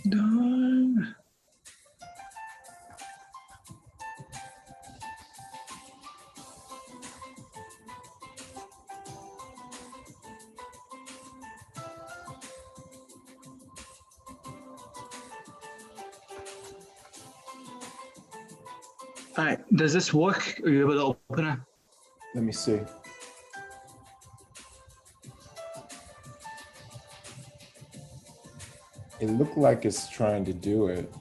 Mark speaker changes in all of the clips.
Speaker 1: Done. All right, does this work? Are you able to open it?
Speaker 2: Let me see. It looked like it's trying to do it.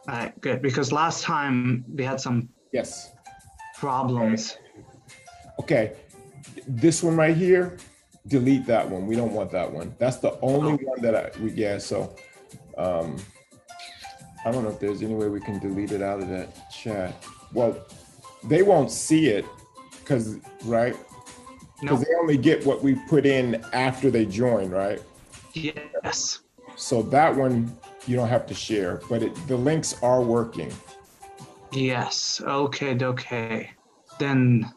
Speaker 1: All right, good, because last time we had some
Speaker 2: Yes.
Speaker 1: problems.
Speaker 2: Okay. This one right here, delete that one. We don't want that one. That's the only one that so I don't know if there's any way we can delete it out of that chat. Well, they won't see it because, right? Because they only get what we put in after they join, right?
Speaker 1: Yes.
Speaker 2: So that one you don't have to share, but the links are working.
Speaker 1: Yes. Okay. Then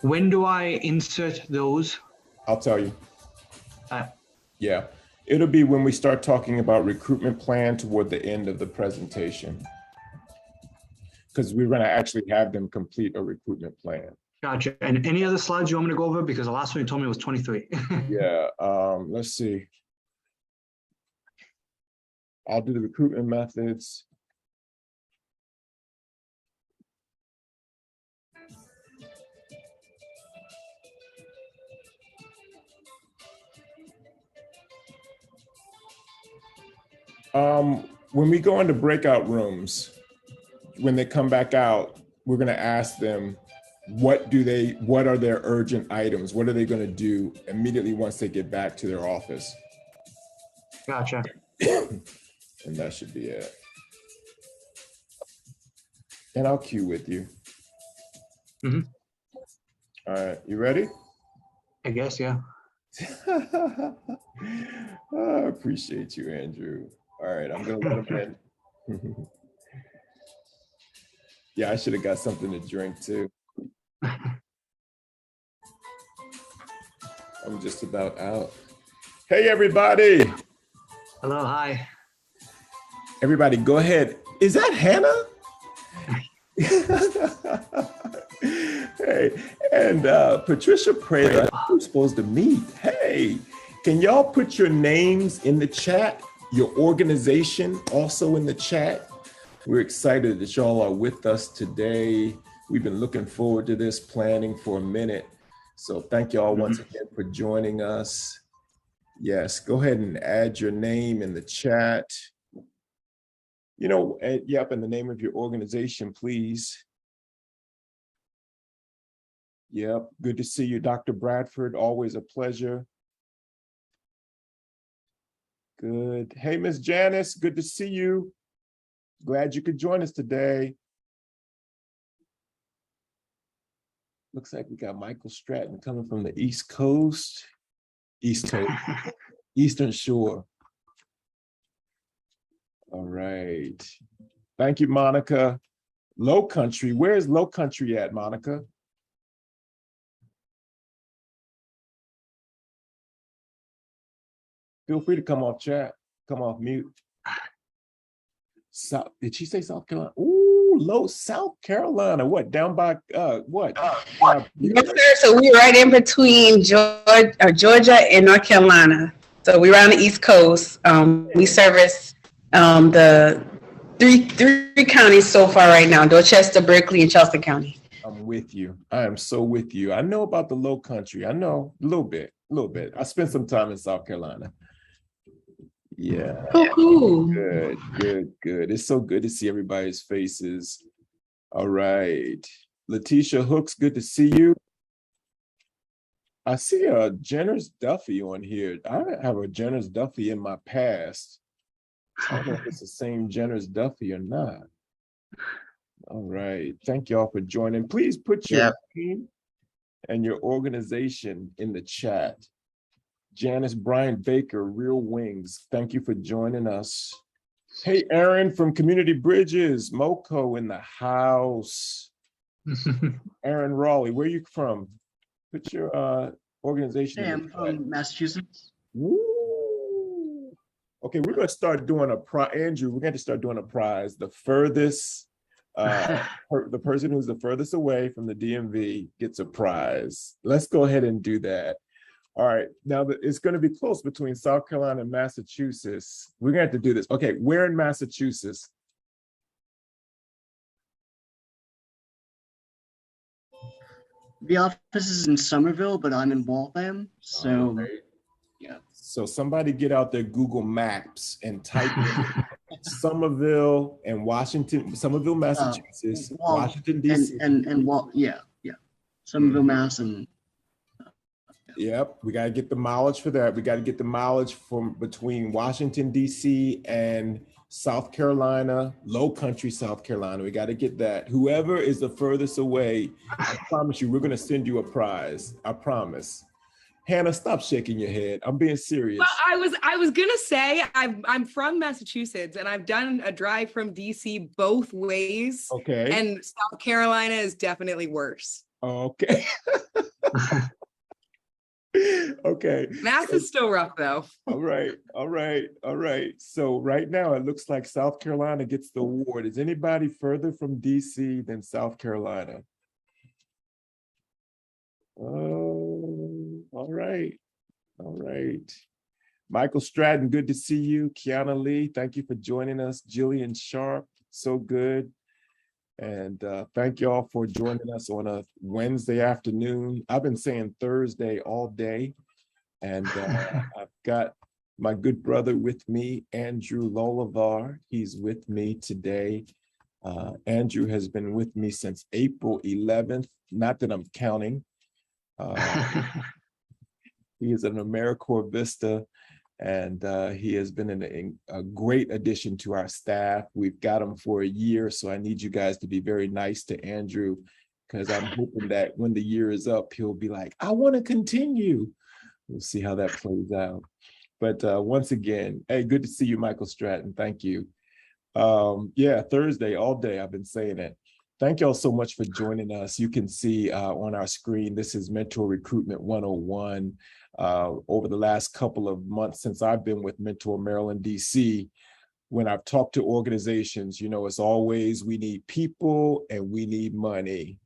Speaker 1: when do I insert those?
Speaker 2: I'll tell you. Yeah. It'll be when we start talking about recruitment plan toward the end of the presentation. Because we're going to actually have them complete a recruitment plan.
Speaker 1: Gotcha. And any other slides you want me to go over? Because the last one you told me was 23.
Speaker 2: Yeah. Let's see. I'll do the recruitment methods. When we go into breakout rooms, when they come back out, we're going to ask them, what are their urgent items? What are they going to do immediately once they get back to their office?
Speaker 1: Gotcha.
Speaker 2: And that should be it. And I'll cue with you.
Speaker 1: Mm-hmm.
Speaker 2: All right, you ready?
Speaker 1: I guess, yeah.
Speaker 2: I appreciate you, Andrew. All right, I'm gonna let him in. Yeah, I should have got something to drink too. I'm just about out. Hey, everybody.
Speaker 1: Hello, hi.
Speaker 2: Everybody, go ahead. Is that Hannah? Hey, and Patricia Prada, we're supposed to meet. Hey, can y'all put your names in the chat? Your organization also in the chat. We're excited that y'all are with us today. We've been looking forward to this, planning for a minute. So thank y'all once again for joining us. Yes, go ahead and add your name in the chat. You know, yep, and the name of your organization, please. Yep, good to see you, Dr. Bradford. Always a pleasure. Good. Hey, Miss Janice, good to see you. Glad you could join us today. Looks like we got Michael Stratton coming from the East Coast. Eastern Shore. All right. Thank you, Monica. Low Country, where's Low Country at, Monica? Feel free to come off chat, come off mute. Did she say South Carolina? Ooh, South Carolina. What, down by what?
Speaker 3: Yes, sir. So we're right in between Georgia and North Carolina. So we're on the East Coast. We service the three counties so far right now: Dorchester, Berkeley, and Charleston County.
Speaker 2: I'm with you. I am so with you. I know about the Low Country. I know a little bit. I spent some time in South Carolina. Yeah.
Speaker 3: Oh, cool.
Speaker 2: Good. It's so good to see everybody's faces. All right. Letitia Hooks, good to see you. I see a Jenner's Duffy on here. I have a Jenner's Duffy in my past. I don't know if it's the same Jenner's Duffy or not. All right. Thank y'all for joining. Please put your name and your organization in the chat. Janice Bryant Baker, Real Wings, thank you for joining us. Hey, Aaron from Community Bridges, Moco in the house. Aaron Raleigh, where you from? Put your organization
Speaker 4: Hey,
Speaker 2: in
Speaker 4: I'm
Speaker 2: the chat.
Speaker 4: from Massachusetts.
Speaker 2: Woo. Okay, we're gonna start doing a prize. Andrew, we're going to start doing a prize. The furthest, the person who's the furthest away from the DMV gets a prize. Let's go ahead and do that. All right, now it's going to be close between South Carolina and Massachusetts. We're going to have to do this. Okay, where in Massachusetts?
Speaker 4: The office is in Somerville, but I'm in Waltham. So,
Speaker 2: Right.
Speaker 4: yeah.
Speaker 2: So somebody get out their Google Maps and type in Somerville and Washington, Somerville, Massachusetts, Washington, D.C.
Speaker 4: Yeah. Somerville, Mass, and
Speaker 2: Yep, we got to get the mileage for that. We got to get the mileage from between Washington, D.C. and South Carolina, Low Country, South Carolina. We got to get that. Whoever is the furthest away, I promise you, we're going to send you a prize. I promise. Hannah, stop shaking your head. I'm being serious.
Speaker 5: Well, I was gonna say I'm from Massachusetts and I've done a drive from DC both ways.
Speaker 2: Okay.
Speaker 5: And South Carolina is definitely worse.
Speaker 2: Okay. Okay.
Speaker 5: Mass is still rough though.
Speaker 2: All right. So right now it looks like South Carolina gets the award. Is anybody further from DC than South Carolina? Oh, all right. Michael Stratton, good to see you. Kiana Lee, thank you for joining us. Jillian Sharp, so good. And thank you all for joining us on a Wednesday afternoon. I've been saying Thursday all day. And I've got my good brother with me, Andrew Lolavar. He's with me today. Andrew has been with me since April 11th. Not that I'm counting. He is an AmeriCorps Vista, and he has been a great addition to our staff. We've got him for a year, so I need you guys to be very nice to Andrew, because I'm hoping that when the year is up, he'll be like, I want to continue. We'll see how that plays out. But once again, hey, good to see you, Michael Stratton. Thank you. Yeah, Thursday all day, I've been saying it. Thank y'all so much for joining us. You can see on our screen, this is Mentor Recruitment 101. Over the last couple of months since I've been with Mentor Maryland, DC, when I've talked to organizations, you know, it's always, we need people and we need money.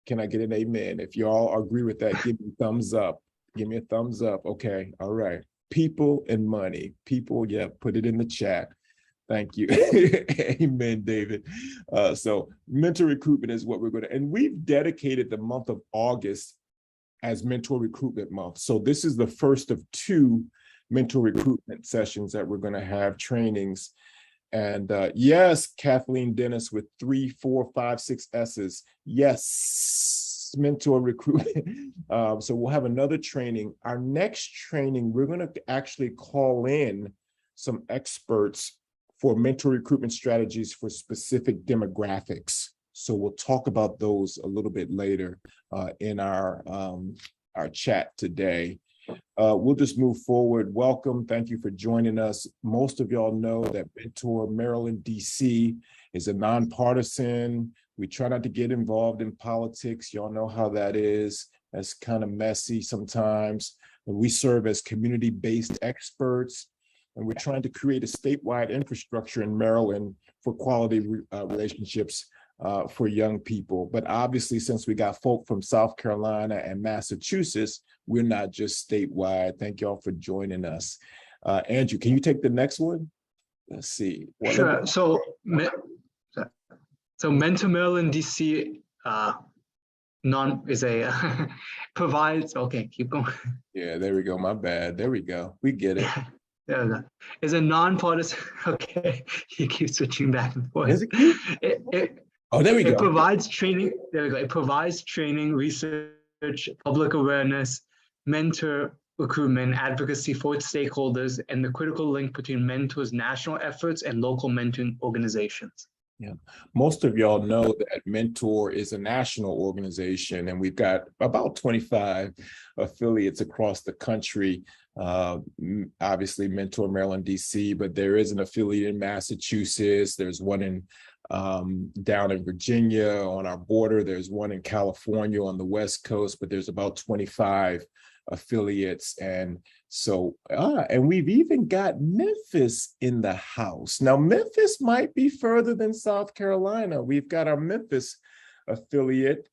Speaker 2: Can I get an amen? If y'all agree with that, give me a thumbs up. Give me a thumbs up. Okay, all right. People and money. People, yeah, put it in the chat. Thank you. Amen, David. So mentor recruitment is what we're going to, and we've dedicated the month of August as Mentor Recruitment Month. So this is the first of 2 mentor recruitment sessions that we're going to have, trainings. And yes, Kathleen Dennis with 3, 4, 5, 6 S's. Yes, mentor recruitment. So we'll have another training. Our next training, we're going to actually call in some experts for mentor recruitment strategies for specific demographics. So we'll talk about those a little bit later in our chat today. We'll just move forward. Welcome. Thank you for joining us. Most of y'all know that Mentor Maryland, DC is a nonpartisan. We try not to get involved in politics. Y'all know how that is. That's kind of messy sometimes. We serve as community-based experts, and we're trying to create a statewide infrastructure in Maryland for quality relationships for young people. But obviously, since we got folk from South Carolina and Massachusetts, we're not just statewide. Thank y'all for joining us. Andrew, can you take the next one? Let's see.
Speaker 1: Sure. So Mentor Maryland DC provides, okay, keep going.
Speaker 2: Yeah, there we go. My bad. There we go. We get it.
Speaker 1: There we go. Is a nonpartisan, okay, you keep switching back and forth.
Speaker 2: Is it Oh, there we go.
Speaker 1: It provides training, there we go. It provides training, research, public awareness, mentor recruitment, advocacy for its stakeholders, and the critical link between mentors' national efforts and local mentoring organizations.
Speaker 2: Yeah, most of y'all know that Mentor is a national organization, and we've got about 25 affiliates across the country. Obviously, Mentor Maryland, DC, but there is an affiliate in Massachusetts. There's one in down in Virginia on our border. There's one in California on the West Coast, but there's about 25 affiliates. And so, and we've even got Memphis in the house. Now, Memphis might be further than South Carolina. We've got our Memphis affiliate.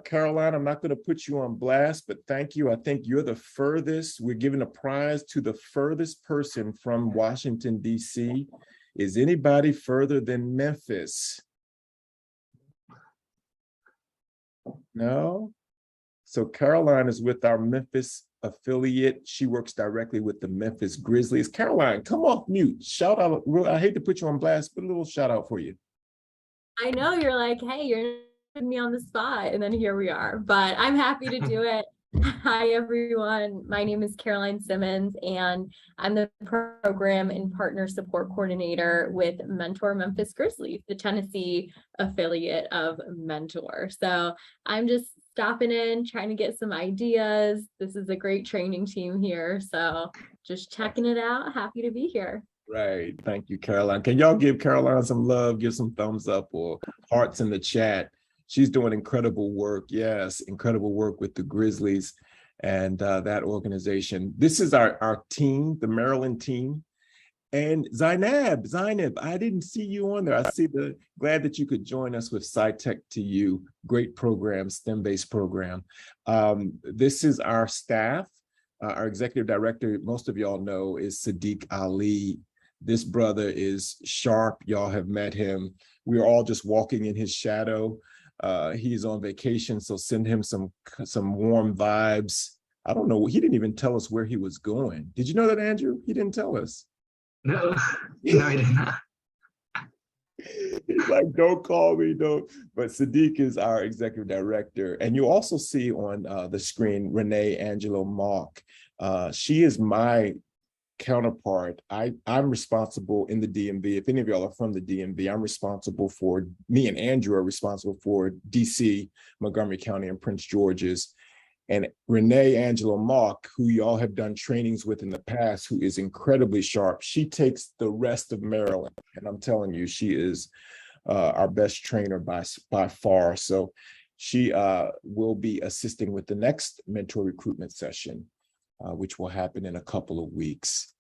Speaker 2: Caroline, I'm not going to put you on blast, but thank you. I think you're the furthest. We're giving a prize to the furthest person from Washington, D.C. Is anybody further than Memphis? No? So Caroline is with our Memphis affiliate. She works directly with the Memphis Grizzlies. Caroline, come off mute. Shout out. I hate to put you on blast, but a little shout out for you.
Speaker 6: I know you're like, hey, you're putting me on the spot, and then here we are. But I'm happy to do it. Hi, everyone. My name is Caroline Simmons, and I'm the Program and Partner Support Coordinator with Mentor Memphis Grizzlies, the Tennessee affiliate of Mentor. So I'm just stopping in, trying to get some ideas. This is a great training team here. So just checking it out. Happy to be here.
Speaker 2: Right. Thank you, Caroline. Can y'all give Caroline some love, give some thumbs up or hearts in the chat? She's doing incredible work. Yes, incredible work with the Grizzlies and that organization. This is our team, the Maryland team. And Zainab, I didn't see you on there. I see glad that you could join us with SciTech to You. Great program, STEM-based program. This is our staff. Our executive director, most of y'all know, is Sadiq Ali. This brother is sharp. Y'all have met him. We are all just walking in his shadow. He's on vacation, so send him some warm vibes. I don't know. He didn't even tell us where he was going. Did you know that, Andrew? He didn't tell us.
Speaker 1: No, no, I did not.
Speaker 2: He's like, don't call me, don't. But Sadiq is our executive director. And you also see on the screen, Renee Angelo Mock. She is my counterpart. I'm responsible in the DMV. If any of y'all are from the DMV, I'm responsible for, me and Andrew are responsible for DC, Montgomery County, and Prince George's. And Renee Angelo Mock, who y'all have done trainings with in the past, who is incredibly sharp, she takes the rest of Maryland. And I'm telling you, she is our best trainer by far. So she will be assisting with the next mentor recruitment session, which will happen in a couple of weeks.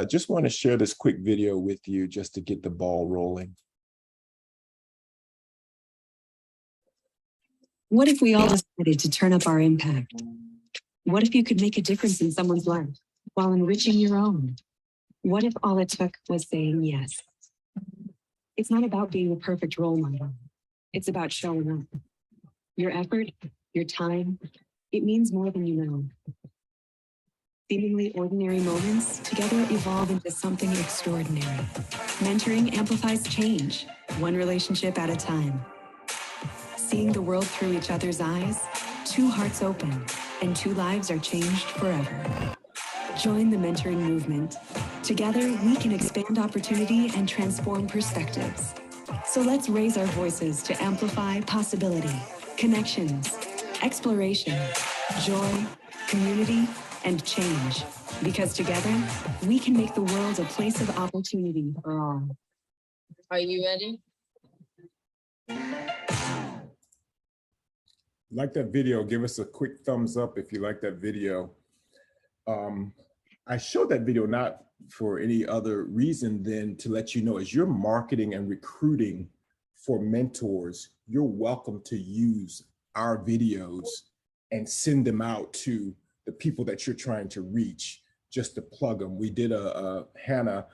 Speaker 2: Just want to share this quick video with you just to get the ball rolling.
Speaker 7: What if we all decided to turn up our impact? What if you could make a difference in someone's life while enriching your own? What if all it took was saying yes? It's not about being a perfect role model. It's about showing up. Your effort, your time, it means more than you know. Seemingly ordinary moments together evolve into something extraordinary. Mentoring amplifies change, one relationship at a time. Seeing the world through each other's eyes, two hearts open, and two lives are changed forever. Join the mentoring movement. Together, we can expand opportunity and transform perspectives. So let's raise our voices to amplify possibility, connections, exploration, joy, community, and change. Because together, we can make the world a place of opportunity for all.
Speaker 6: Are you ready?
Speaker 2: Like that video, give us a quick thumbs up if you like that video. I showed that video not for any other reason than to let you know, as you're marketing and recruiting for mentors, you're welcome to use our videos and send them out to the people that you're trying to reach, just to plug them. We did Hannah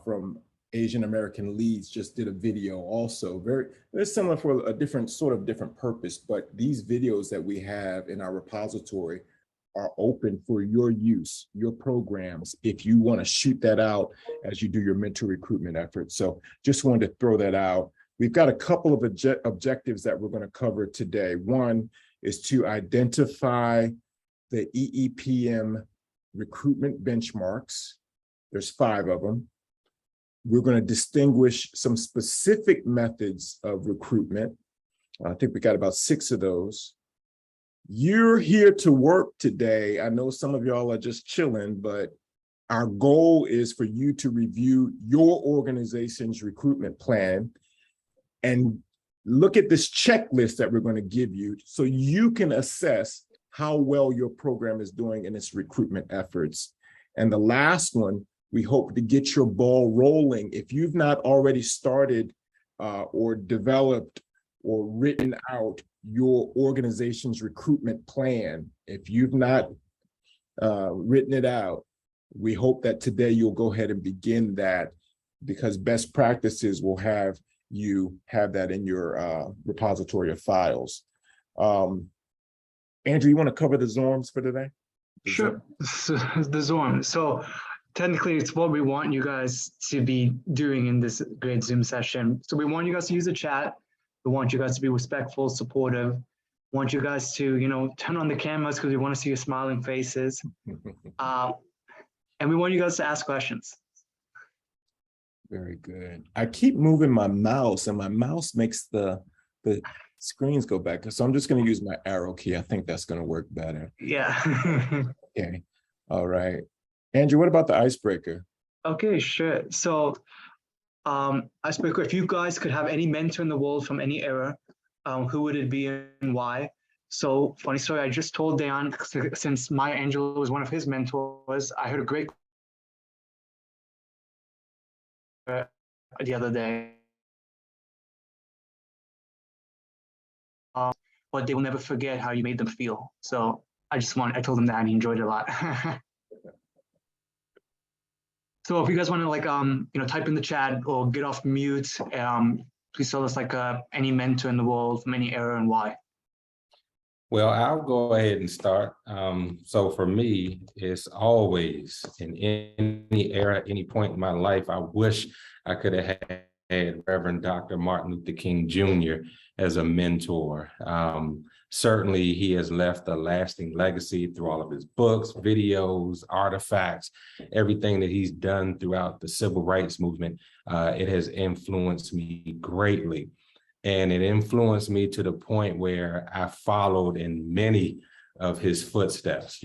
Speaker 2: from Asian American Leads just did a video also, very similar for a different purpose, but these videos that we have in our repository are open for your use, your programs, if you want to shoot that out as you do your mentor recruitment efforts. So just wanted to throw that out. We've got a couple of objectives that we're going to cover today. One is to identify the EEPM recruitment benchmarks. There's 5 of them. We're going to distinguish some specific methods of recruitment. I think we got about 6 of those. You're here to work today. I know some of y'all are just chilling, but our goal is for you to review your organization's recruitment plan and look at this checklist that we're going to give you so you can assess how well your program is doing in its recruitment efforts. And the last one, we hope to get your ball rolling. If you've not already started or developed or written out your organization's recruitment plan, if you've not written it out, we hope that today you'll go ahead and begin that, because best practices will have you have that in your repository of files. Andrew, you want to cover the Zorms for today?
Speaker 1: Sure. So, the Zorm. So technically, it's what we want you guys to be doing in this great Zoom session. So we want you guys to use the chat. We want you guys to be respectful, supportive. We want you guys to, turn on the cameras because we want to see your smiling faces. And we want you guys to ask questions.
Speaker 2: Very good. I keep moving my mouse, and my mouse makes the screens go back. So I'm just going to use my arrow key. I think that's going to work better.
Speaker 1: Yeah.
Speaker 2: Okay. All right. Andrew, what about the icebreaker?
Speaker 1: Okay, sure. So icebreaker, if you guys could have any mentor in the world from any era, who would it be and why? So funny story, I just told Dan, since Maya Angelou was one of his mentors, I heard a great the other day. But they will never forget how you made them feel. So I told them that and he enjoyed it a lot. So if you guys want to type in the chat or get off mute, please tell us any mentor in the world from any era and why.
Speaker 8: Well, I'll go ahead and start. So for me, it's always in any era, any point in my life, I wish I could have had Reverend Dr. Martin Luther King Jr. as a mentor. Certainly, he has left a lasting legacy through all of his books, videos, artifacts, everything that he's done throughout the civil rights movement. It has influenced me greatly. And it influenced me to the point where I followed in many of his footsteps.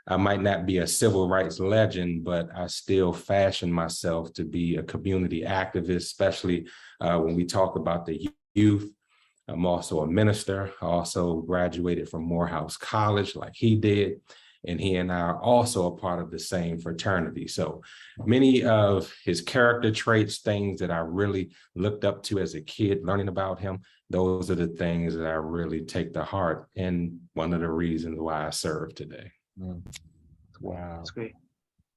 Speaker 8: I might not be a civil rights legend, but I still fashion myself to be a community activist, especially when we talk about the youth. I'm also a minister. I also graduated from Morehouse College like he did. And he and I are also a part of the same fraternity. So many of his character traits, things that I really looked up to as a kid, learning about him, those are the things that I really take to heart. And one of the reasons why I serve today.
Speaker 2: Wow.
Speaker 1: That's great.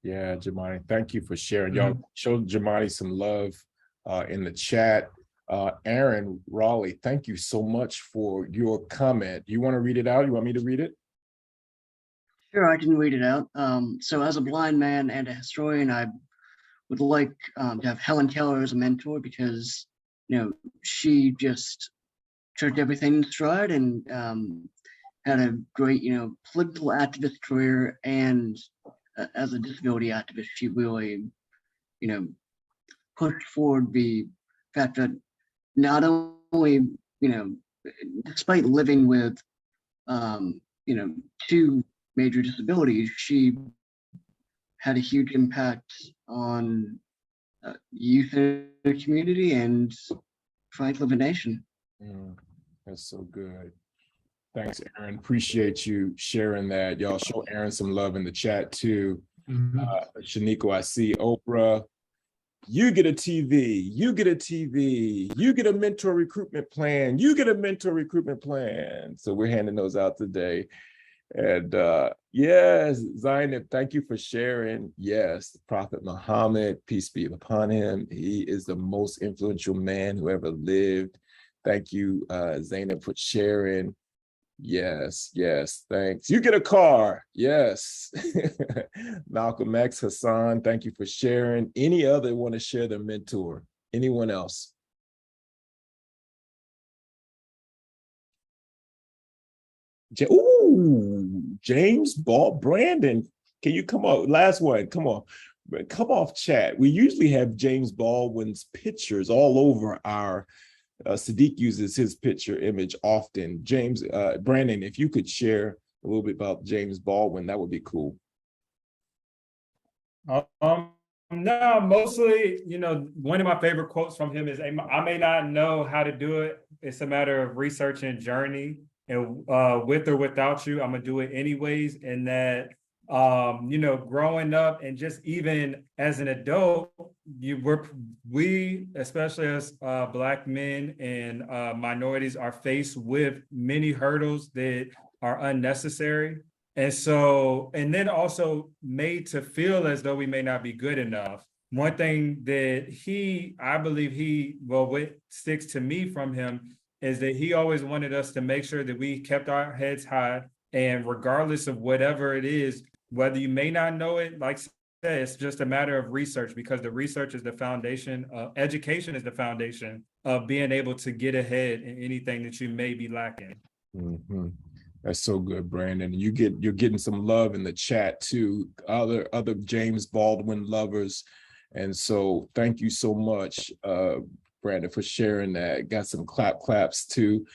Speaker 2: Yeah, Jamani, thank you for sharing. Y'all show Jamani some love in the chat. Aaron Raleigh, thank you so much for your comment. You want to read it out? You want me to read it?
Speaker 4: Sure, I can read it out. So as a blind man and a historian, I would like to have Helen Keller as a mentor because, she just took everything in stride and had a great, political activist career. And as a disability activist, she really, pushed forward the fact that not only, despite living with, 2 major disabilities, she had a huge impact on youth in the community and trying to live a nation.
Speaker 2: That's so good. Thanks, Aaron. Appreciate you sharing that. Y'all show Aaron some love in the chat too. Shaniqua, I see Oprah. You get a TV, you get a TV, you get a mentor recruitment plan, you get a mentor recruitment plan. So we're handing those out today. And yes, Zainab, thank you for sharing. Yes, Prophet Muhammad, peace be upon him. He is the most influential man who ever lived. Thank you, Zainab, for sharing. Yes, thanks. You get a car. Yes. Malcolm X, Hassan, thank you for sharing. Any other want to share their mentor? Anyone else? James Ball, Brandon, can you come on? Last one, come on. But come off chat. We usually have James Baldwin's pictures all over our, Sadiq uses his picture image often. James, Brandon, if you could share a little bit about James Baldwin, that would be cool.
Speaker 9: No, mostly, one of my favorite quotes from him is, I may not know how to do it. It's a matter of research and journey. And with or without you, I'm going to do it anyways. And that, growing up and just even as an adult, we, especially as Black men and minorities, are faced with many hurdles that are unnecessary. And so, and then also made to feel as though we may not be good enough. One thing that I believe what sticks to me from him is that he always wanted us to make sure that we kept our heads high. And regardless of whatever it is, whether you may not know it, like I said, it's just a matter of research, because the research is the foundation, education is the foundation of being able to get ahead in anything that you may be lacking.
Speaker 2: Mm-hmm. That's so good, Brandon. You're getting some love in the chat too. Other James Baldwin lovers, and so thank you so much, Brandon, for sharing that. Got some claps too.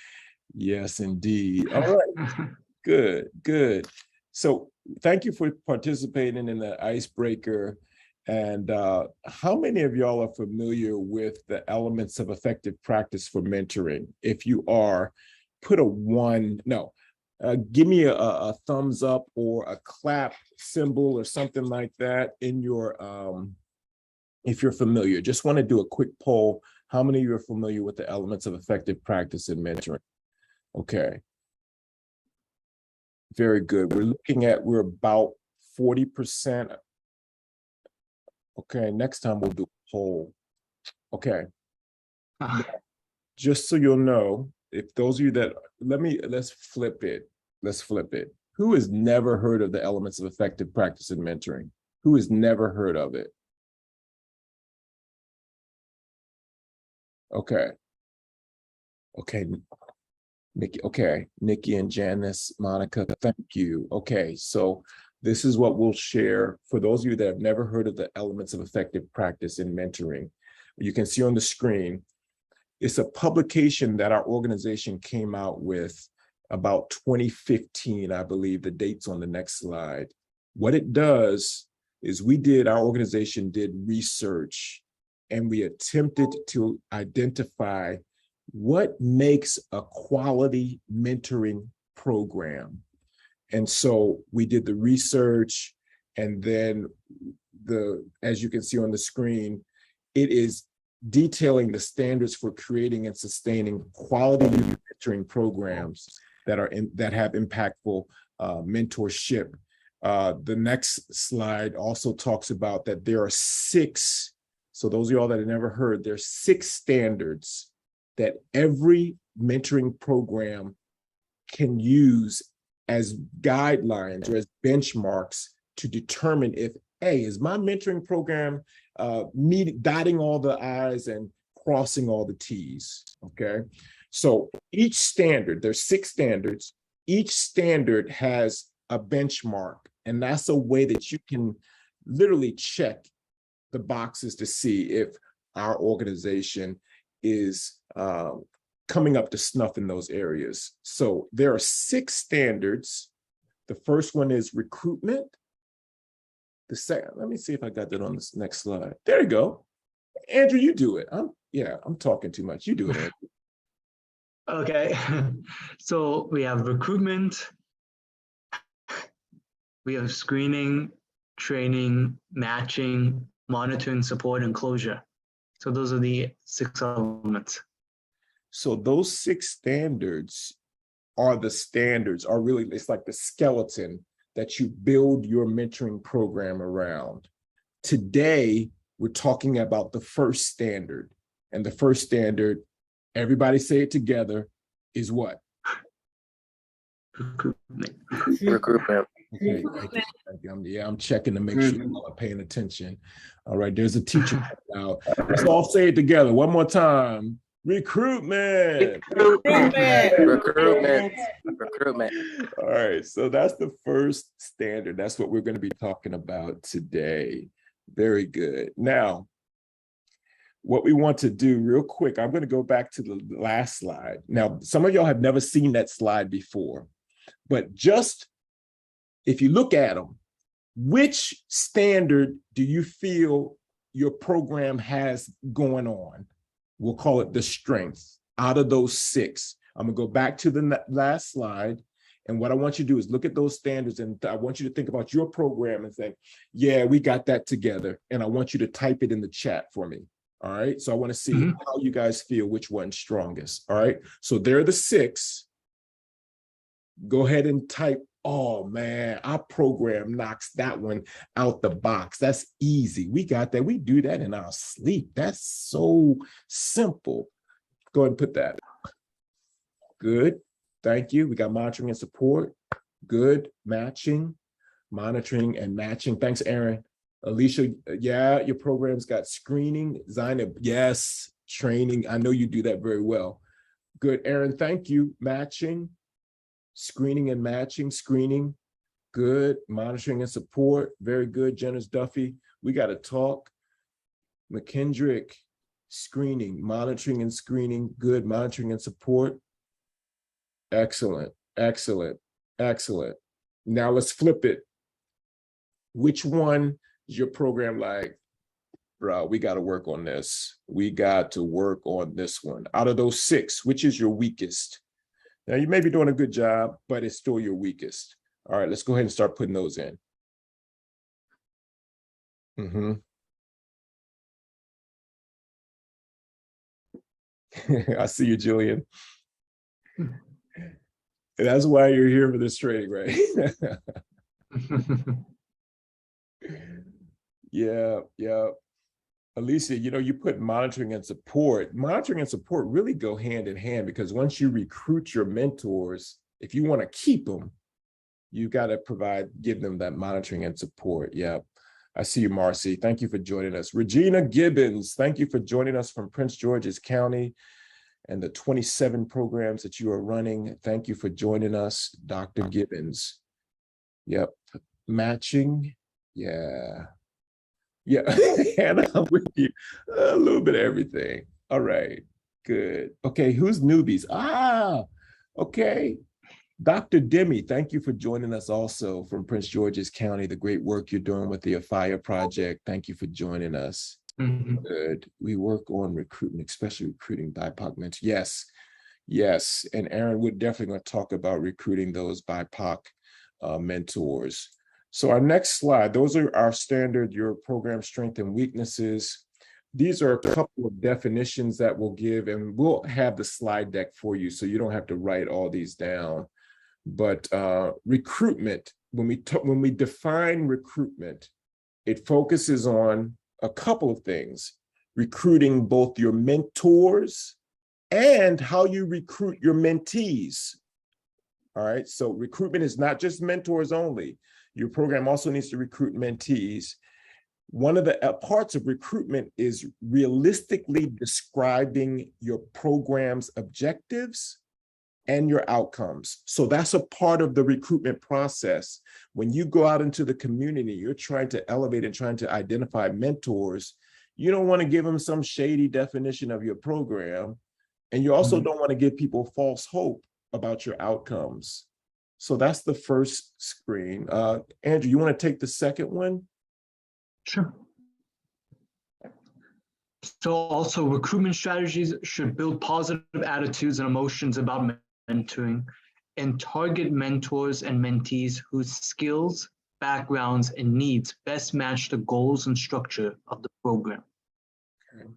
Speaker 2: Yes, indeed. All right, good. So thank you for participating in the icebreaker. And how many of y'all are familiar with the elements of effective practice for mentoring? If you are, put a one. No. Give me a thumbs up or a clap symbol or something like that in your, if you're familiar. Just want to do a quick poll. How many of you are familiar with the elements of effective practice in mentoring? Okay. Very good. We're about 40%. Okay, next time we'll do a poll. Okay. Just so you'll know, if those of you that, let's flip it. Who has never heard of the elements of effective practice in mentoring? Who has never heard of it? Okay, Nikki and Janice, Monica, thank you. Okay, so this is what we'll share. For those of you that have never heard of the elements of effective practice in mentoring, you can see on the screen, it's a publication that our organization came out with about 2015, I believe. The date's on the next slide. What it does is our organization did research, and we attempted to identify what makes a quality mentoring program. And so we did the research, and then as you can see on the screen, it is detailing the standards for creating and sustaining quality mentoring programs that have impactful mentorship. The next slide also talks about that there are 6. So those of y'all that have never heard, there's 6 standards that every mentoring program can use as guidelines or as benchmarks to determine if, hey, is my mentoring program dotting all the I's and crossing all the T's, okay? So each standard, there's 6 standards, each standard has a benchmark, and that's a way that you can literally check the boxes to see if our organization is coming up to snuff in those areas. So there are 6 standards. The first one is recruitment. The second, let me see if I got that on this next slide. There you go. Andrew, you do it. I'm talking too much. You do it, Andrew.
Speaker 1: Okay. So we have recruitment. We have screening, training, matching, monitoring, support, and closure. So those are the 6 elements.
Speaker 2: So those 6 standards are really, it's like the skeleton that you build your mentoring program around. Today, we're talking about the first standard. And the first standard, everybody say it together, is what?
Speaker 1: Recruitment.
Speaker 2: Okay, I'm checking to make sure you all are paying attention. All right, there's a teacher now. Let's all say it together one more time. Recruitment.
Speaker 10: Recruitment.
Speaker 2: All right, so that's the first standard. That's what we're going to be talking about today. Very good. Now, what we want to do real quick, I'm going to go back to the last slide. Now, some of y'all have never seen that slide before, but just if you look at them, which standard do you feel your program has going on? We'll call it the strength out of those 6. I'm going to go back to the last slide. And what I want you to do is look at those standards, and I want you to think about your program and think, yeah, we got that together. And I want you to type it in the chat for me. All right. So I want to see how you guys feel, which one's strongest. All right. So there are the 6. Go ahead and type, oh man, our program knocks that one out the box. That's easy. We got that. We do that in our sleep. That's so simple. Go ahead and put that. Good. Thank you. We got monitoring and support. Good. Matching, monitoring and matching. Thanks, Aaron. Alicia, yeah, your program's got screening. Zainab, yes, training. I know you do that very well. Good, Aaron, thank you. Matching, screening and matching, screening. Good. Monitoring and support. Very good. Janice Duffy, we got to talk. McKendrick, screening, monitoring and screening. Good. Monitoring and support. Excellent, excellent, excellent. Now let's flip it. Which one is your program like, bro, we got to work on this. We got to work on this one. Out of those 6, which is your weakest? Now you may be doing a good job, but it's still your weakest. All right, let's go ahead and start putting those in. I see you, Jillian. That's why you're here for this training, right? Yeah. Alicia, you put monitoring and support. Monitoring and support really go hand in hand, because once you recruit your mentors, if you want to keep them, you got to give them that monitoring and support. Yeah. I see you, Marcy. Thank you for joining us. Regina Gibbons, thank you for joining us from Prince George's County and the 27 programs that you are running. Thank you for joining us, Dr. Gibbons. Yep. Matching. Yeah. Hannah, I'm with you. A little bit of everything. All right. Good. Okay. Who's newbies? Okay. Dr. Demi, thank you for joining us also from Prince George's County, the great work you're doing with the AFIA project. Thank you for joining us. Good. We work on recruitment, especially recruiting BIPOC mentors. Yes. And Aaron, we're definitely going to talk about recruiting those BIPOC mentors. So our next slide, those are our standard, your program strength and weaknesses. These are a couple of definitions that we'll give, and we'll have the slide deck for you, so you don't have to write all these down. But recruitment, when we define recruitment, it focuses on a couple of things: recruiting both your mentors and how you recruit your mentees. All right, so recruitment is not just mentors only. Your program also needs to recruit mentees. One of the parts of recruitment is realistically describing your program's objectives and your outcomes. So that's a part of the recruitment process. When you go out into the community, you're trying to elevate and trying to identify mentors. You don't want to give them some shady definition of your program. And you also don't want to give people false hope about your outcomes. So that's the first screen. Andrew, you want to take the second one?
Speaker 1: Sure. So also, recruitment strategies should build positive attitudes and emotions about mentoring and target mentors and mentees whose skills, backgrounds, and needs best match the goals and structure of the program.
Speaker 2: Okay.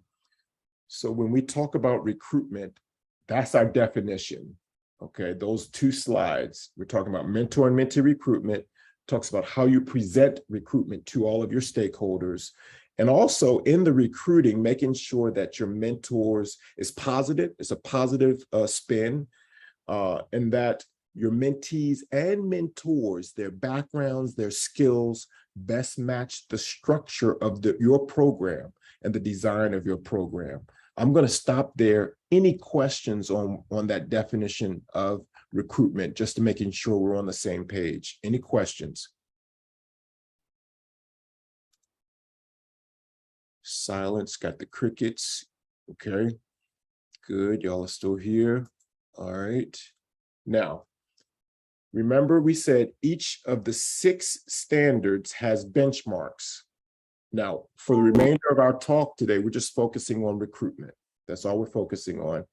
Speaker 2: So when we talk about recruitment, that's our definition. Okay, those 2 slides, we're talking about mentor and mentee recruitment, talks about how you present recruitment to all of your stakeholders. And also in the recruiting, making sure that your mentors is positive, it's a positive spin, and that your mentees and mentors, their backgrounds, their skills best match the structure of your program and the design of your program. I'm going to stop there. Any questions on that definition of recruitment, just to making sure we're on the same page? Any questions? Silence, got the crickets. Okay, good. Y'all are still here. All right. Now, remember we said each of the 6 standards has benchmarks. Now, for the remainder of our talk today, we're just focusing on recruitment. That's all we're focusing on.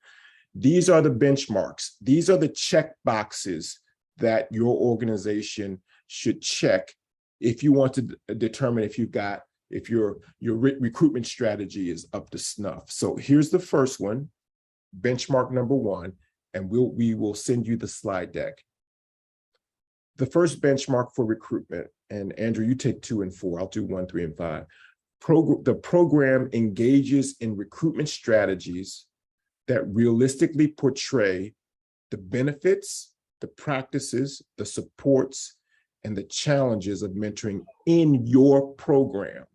Speaker 2: These are the benchmarks. These are the check boxes that your organization should check if you want to determine if your recruitment strategy is up to snuff. So here's the first one, benchmark number 1, and we will send you the slide deck. The first benchmark for recruitment, and Andrew, you take 2 and 4. I'll do 1, 3, and 5. The program engages in recruitment strategies that realistically portray the benefits, the practices, the supports, and the challenges of mentoring in your program.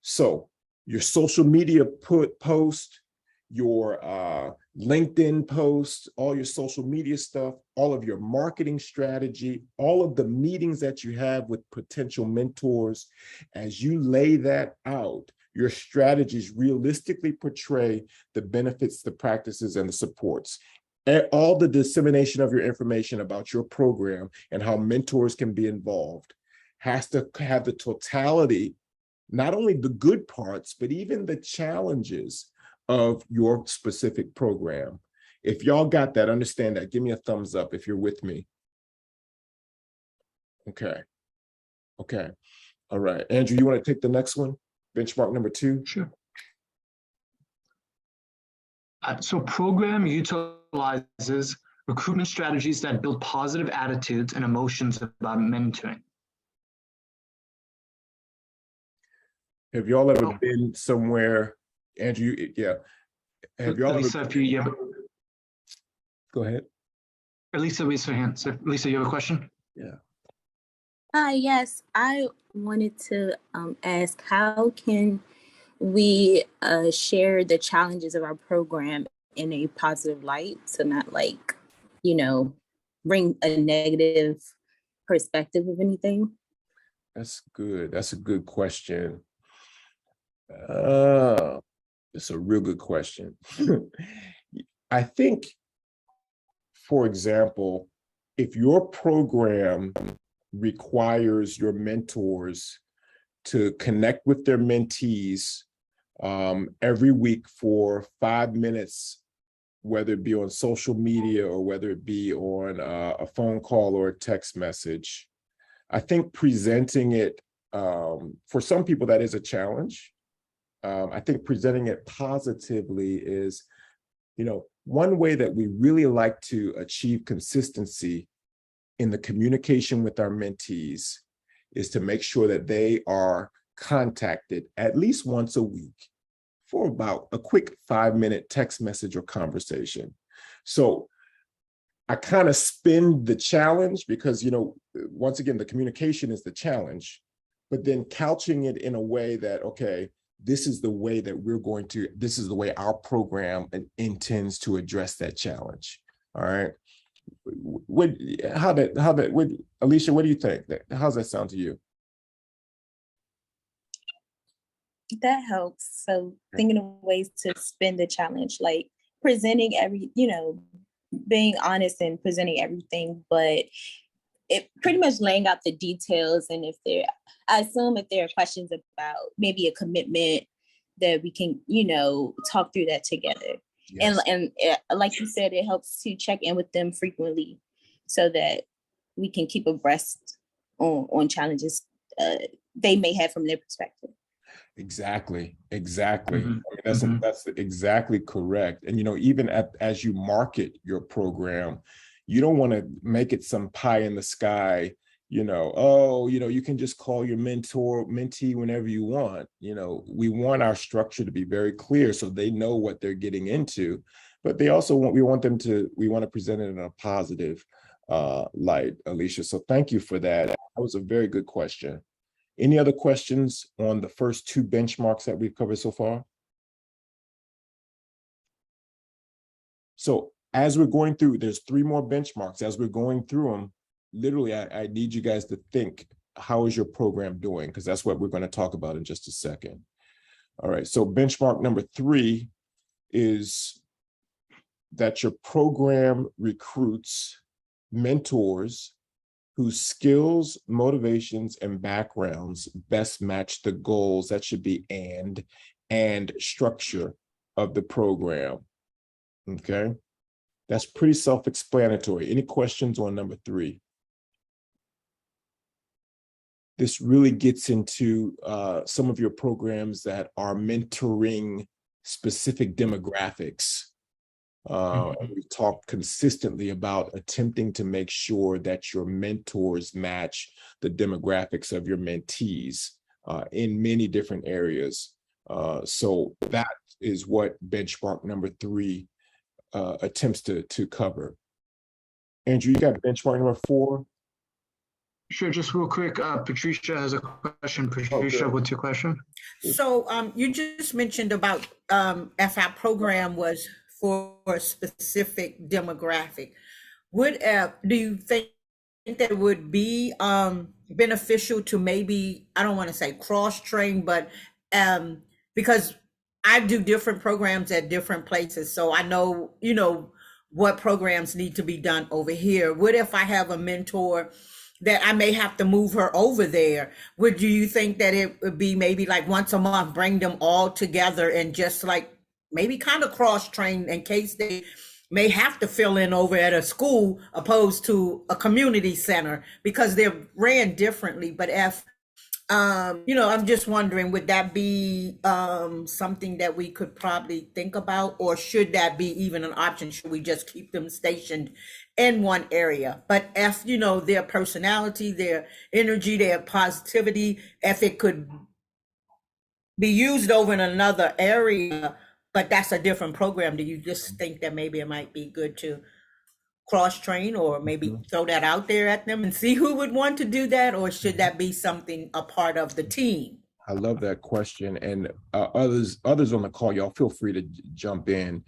Speaker 2: So your social media post, your LinkedIn posts, all your social media stuff, all of your marketing strategy, all of the meetings that you have with potential mentors, as you lay that out, your strategies realistically portray the benefits, the practices, and the supports. All the dissemination of your information about your program and how mentors can be involved has to have the totality, not only the good parts, but even the challenges of your specific program. If y'all got that, understand that, give me a thumbs up if you're with me. Okay. Okay. All right. Andrew, you want to take the next one? Benchmark number 2?
Speaker 1: Sure. So program utilizes recruitment strategies that build positive attitudes and emotions about mentoring.
Speaker 2: Have y'all ever been somewhere, Andrew? Yeah. Have y'all
Speaker 1: Lisa,
Speaker 2: ever...
Speaker 1: if you have...
Speaker 2: Go ahead.
Speaker 1: Lisa, raise her hand. So, Lisa, you have a question?
Speaker 2: Yeah.
Speaker 10: Yes, I wanted to ask, how can we share the challenges of our program in a positive light, so not like, bring a negative perspective of anything?
Speaker 2: That's good. That's a good question. It's a real good question. I think, for example, if your program requires your mentors to connect with their mentees every week for 5 minutes, whether it be on social media or whether it be on a phone call or a text message, I think presenting it, for some people that is a challenge. I think presenting it positively is, one way that we really like to achieve consistency in the communication with our mentees is to make sure that they are contacted at least once a week for about a quick 5-minute text message or conversation. So I kind of spin the challenge because, once again, the communication is the challenge, but then couching it in a way that, okay, this is the way that this is the way our program intends to address that challenge. All right. Alicia, what do you think? How's that sound to you?
Speaker 10: That helps. So thinking of ways to spin the challenge, like presenting being honest and presenting everything, but it pretty much laying out the details. And I assume if there are questions about maybe a commitment, that we can, talk through that together. Yes. And like you said, it helps to check in with them frequently so that we can keep abreast on challenges they may have from their perspective.
Speaker 2: Exactly.
Speaker 1: Mm-hmm.
Speaker 2: I mean, that's exactly correct. And, even as you market your program, you don't want to make it some pie in the sky, you can just call your mentee whenever you want. We want our structure to be very clear so they know what they're getting into, but we want to present it in a positive light, Alicia. So thank you for that. That was a very good question. Any other questions on the first 2 benchmarks that we've covered so far? So as we're going through, there's 3 more benchmarks. As we're going through them, literally, I need you guys to think, how is your program doing? Because that's what we're going to talk about in just a second. All right, so benchmark number 3 is that your program recruits mentors whose skills, motivations, and backgrounds best match the goals. That should be and structure of the program. Okay, that's pretty self-explanatory. Any questions on number 3? This really gets into some of your programs that are mentoring specific demographics. And we've talked consistently about attempting to make sure that your mentors match the demographics of your mentees in many different areas. So that is what benchmark number 3 attempts to cover. Andrew, you got benchmark number 4?
Speaker 1: Sure, just real quick, Patricia has a question. Patricia,
Speaker 2: Okay.
Speaker 1: what's your question?
Speaker 11: So you just mentioned about if our program was for a specific demographic. Do you think that it would be beneficial to maybe, I don't want to say cross-train, but because I do different programs at different places, so I know, what programs need to be done over here. What if I have a mentor that I may have to move her over there? Do you think that it would be maybe like once a month, bring them all together and just like maybe kind of cross-train in case they may have to fill in over at a school opposed to a community center because they're ran differently? But if I'm just wondering, would that be something that we could probably think about, or should that be even an option? Should we just keep them stationed in one area? But if, their personality, their energy, their positivity, if it could be used over in another area, but that's a different program, do you just think that maybe it might be good to cross-train or maybe throw that out there at them and see who would want to do that? Or should that be something a part of the team?
Speaker 2: I love that question. And others on the call, y'all feel free to jump in.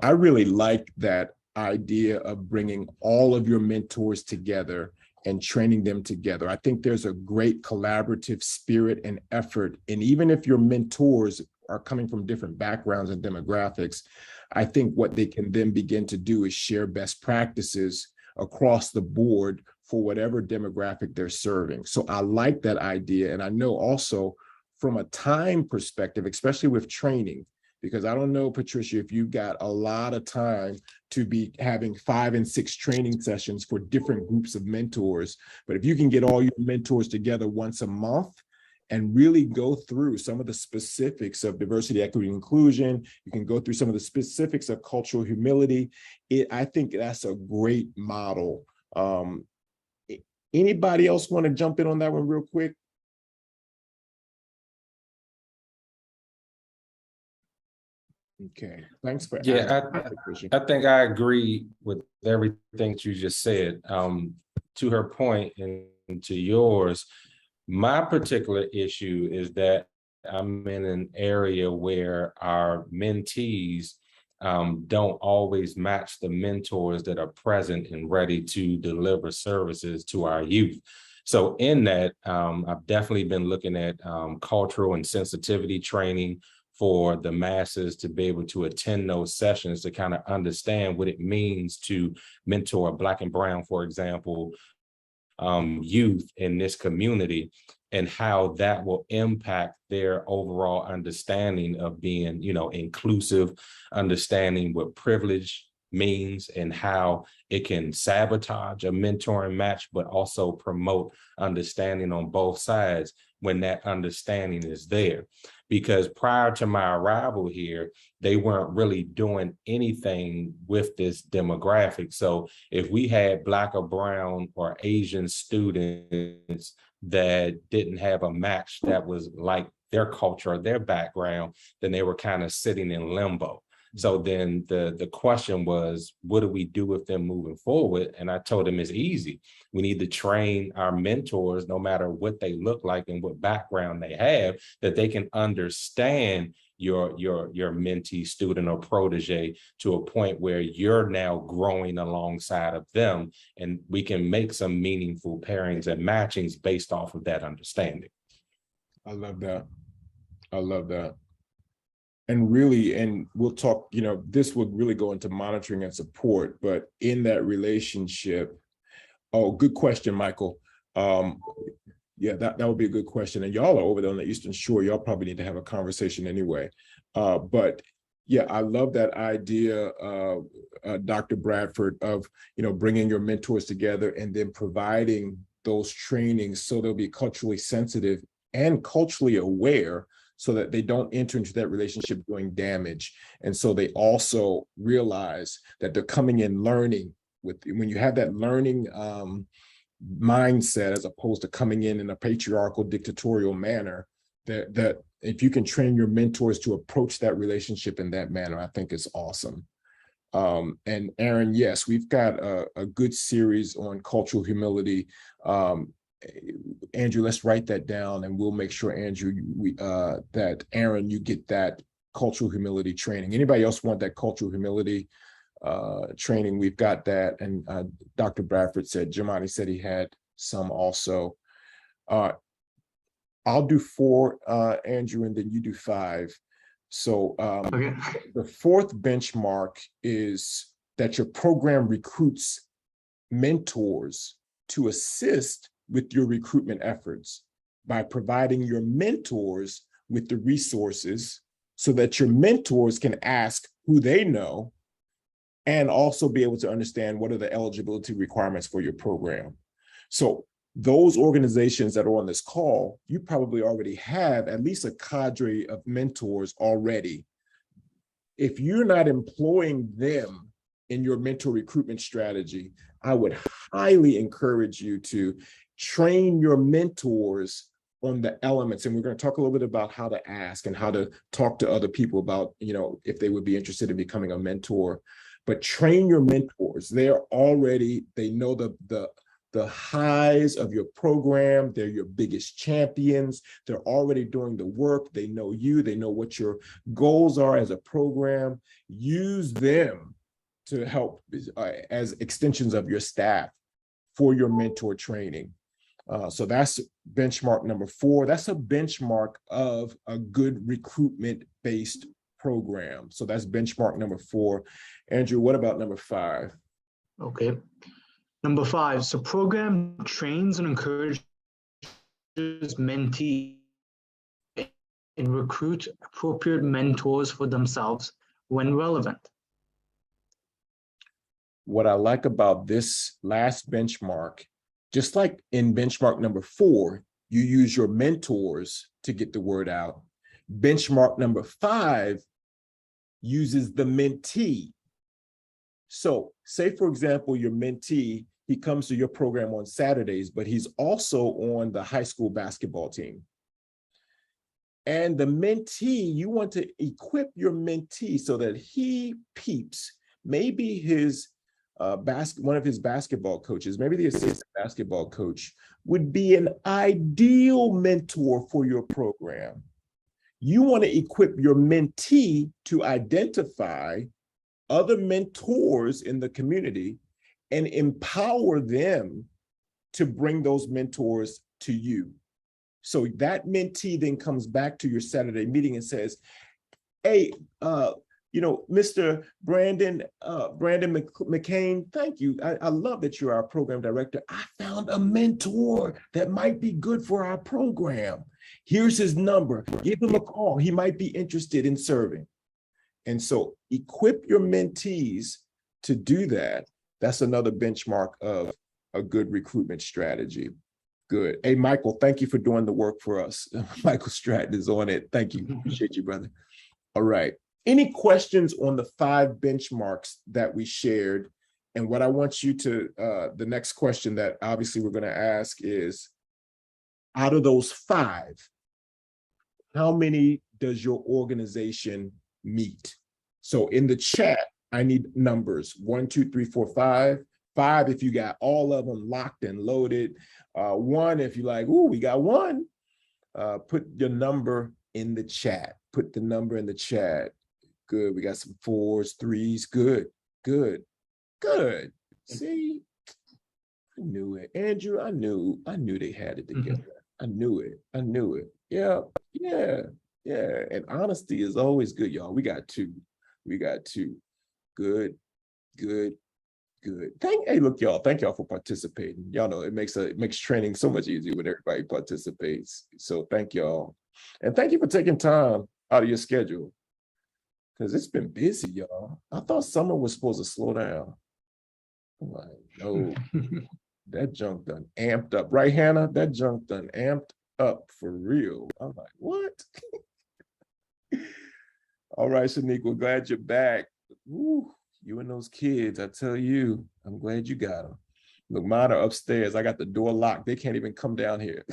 Speaker 2: I really like that idea of bringing all of your mentors together and training them together. I think there's a great collaborative spirit and effort. And even if your mentors are coming from different backgrounds and demographics, I think what they can then begin to do is share best practices across the board for whatever demographic they're serving. So I like that idea. And I know also from a time perspective, especially with training, because I don't know, Patricia, if you've got a lot of time to be having 5 and 6 training sessions for different groups of mentors. But if you can get all your mentors together once a month and really go through some of the specifics of diversity, equity, and inclusion, you can go through some of the specifics of cultural humility. I think that's a great model. Anybody else want to jump in on that one real quick? Okay, thanks for asking.
Speaker 8: I think I agree with everything that you just said. To her point and to yours, my particular issue is that I'm in an area where our mentees don't always match the mentors that are present and ready to deliver services to our youth. So in that, I've definitely been looking at cultural and sensitivity training for the masses to be able to attend those sessions to kind of understand what it means to mentor Black and Brown, for example, youth in this community, and how that will impact their overall understanding of being, inclusive, understanding what privilege means and how it can sabotage a mentoring match, but also promote understanding on both sides when that understanding is there. Because prior to my arrival here, they weren't really doing anything with this demographic. So if we had Black or Brown or Asian students that didn't have a match that was like their culture or their background, then they were kind of sitting in limbo. So then the question was, what do we do with them moving forward? And I told them it's easy. We need to train our mentors, no matter what they look like and what background they have, that they can understand your mentee, student, or protege to a point where you're now growing alongside of them, and we can make some meaningful pairings and matchings based off of that understanding.
Speaker 2: I love that. I love that. And really, and we'll talk, this would really go into monitoring and support, but in that relationship, oh, good question, Michael. Yeah, that would be a good question. And y'all are over there on the Eastern Shore. Y'all probably need to have a conversation anyway. But yeah, I love that idea, Dr. Bradford, of, bringing your mentors together and then providing those trainings so they'll be culturally sensitive and culturally aware so that they don't enter into that relationship doing damage. And so they also realize that they're coming in learning when you have that learning mindset, as opposed to coming in a patriarchal dictatorial manner, that if you can train your mentors to approach that relationship in that manner, I think is awesome. And Aaron, yes, we've got a good series on cultural humility. Andrew, let's write that down, and we'll make sure, Andrew, that Aaron, you get that cultural humility training. Anybody else want that cultural humility training? We've got that. And Dr. Bradford said, Jamani said he had some also. I'll do 4, Andrew, and then you do 5. So
Speaker 1: Okay.
Speaker 2: the 4th benchmark is that your program recruits mentors to assist with your recruitment efforts by providing your mentors with the resources so that your mentors can ask who they know and also be able to understand what are the eligibility requirements for your program. So those organizations that are on this call, you probably already have at least a cadre of mentors already. If you're not employing them in your mentor recruitment strategy, I would highly encourage you to train your mentors on the elements. And we're going to talk a little bit about how to ask and how to talk to other people about, if they would be interested in becoming a mentor. But train your mentors. They know the highs of your program. They're your biggest champions. They're already doing the work. They know you. They know what your goals are as a program. Use them to help as extensions of your staff for your mentor training. So that's benchmark number 4. That's a benchmark of a good recruitment-based program. So that's benchmark number 4. Andrew, what about number 5?
Speaker 1: Okay. Number 5, so program trains and encourages mentees and recruit appropriate mentors for themselves when relevant.
Speaker 2: What I like about this last benchmark, just like in benchmark number 4, you use your mentors to get the word out. Benchmark number 5 uses the mentee. So say, for example, your mentee, he comes to your program on Saturdays, but he's also on the high school basketball team. And the mentee, you want to equip your mentee so that he peeps, maybe his one of his basketball coaches, maybe the assistant basketball coach would be an ideal mentor for your program. You want to equip your mentee to identify other mentors in the community and empower them to bring those mentors to you. So that mentee then comes back to your Saturday meeting and says, hey, Mr. Brandon McCain, thank you. I love that you're our program director. I found a mentor that might be good for our program. Here's his number. Give him a call. He might be interested in serving. And so equip your mentees to do that. That's another benchmark of a good recruitment strategy. Good. Hey, Michael, thank you for doing the work for us. Michael Stratton is on it. Thank you. Appreciate you, brother. All right. Any questions on the 5 benchmarks that we shared? And what I want you to, the next question that obviously we're going to ask is, out of those 5, how many does your organization meet? So in the chat, I need numbers 1, 2, 3, 4, 5. 5 if you got all of them locked and loaded. 1 if you're like, ooh, we got 1. Put your number in the chat. Put the number in the chat. Good. We got some 4s, 3s. Good. Good. Good. See, I knew it. Andrew, I knew they had it together. I knew it. Yeah. Yeah. Yeah, and honesty is always good, y'all. We got two. We got two. Good, good, good. Hey, look, y'all. Thank y'all for participating. Y'all know it makes training so much easier when everybody participates. So thank y'all, and thank you for taking time out of your schedule because it's been busy, y'all. I thought summer was supposed to slow down. I'm like, no, that junk done amped up, right, Hannah? That junk done amped up for real. I'm like, what? All right, Shanique, we're glad you're back. Woo, you and those kids, I tell you, I'm glad you got them. Look, mine are upstairs. I got the door locked. They can't even come down here.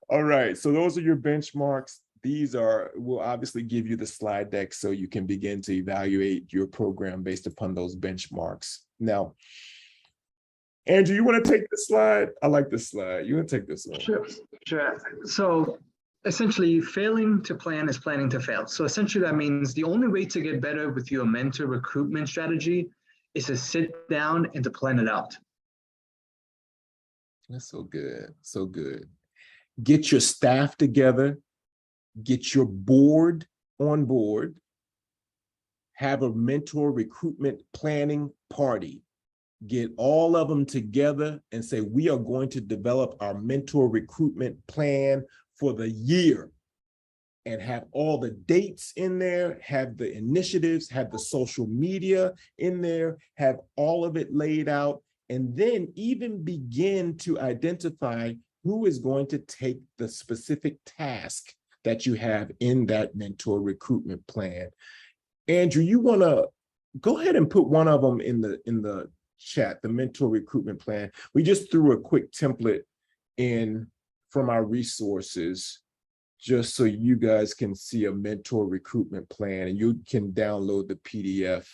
Speaker 2: All right, so those are your benchmarks. We'll obviously give you the slide deck so you can begin to evaluate your program based upon those benchmarks. Now, Andrew, you want to take this slide? I like this slide. You want to take this one?
Speaker 1: Sure. So essentially, failing to plan is planning to fail. So essentially, that means the only way to get better with your mentor recruitment strategy is to sit down and to plan it out.
Speaker 2: That's so good. So good. Get your staff together. Get your board on board. Have a mentor recruitment planning party. Get all of them together and say, we are going to develop our mentor recruitment plan for the year, and have all the dates in there, have the initiatives, have the social media in there, have all of it laid out, and then even begin to identify who is going to take the specific task that you have in that mentor recruitment plan. Andrew, you want to go ahead and put one of them in the chat, the mentor recruitment plan. We just threw a quick template in from our resources just so you guys can see a mentor recruitment plan, and you can download the PDF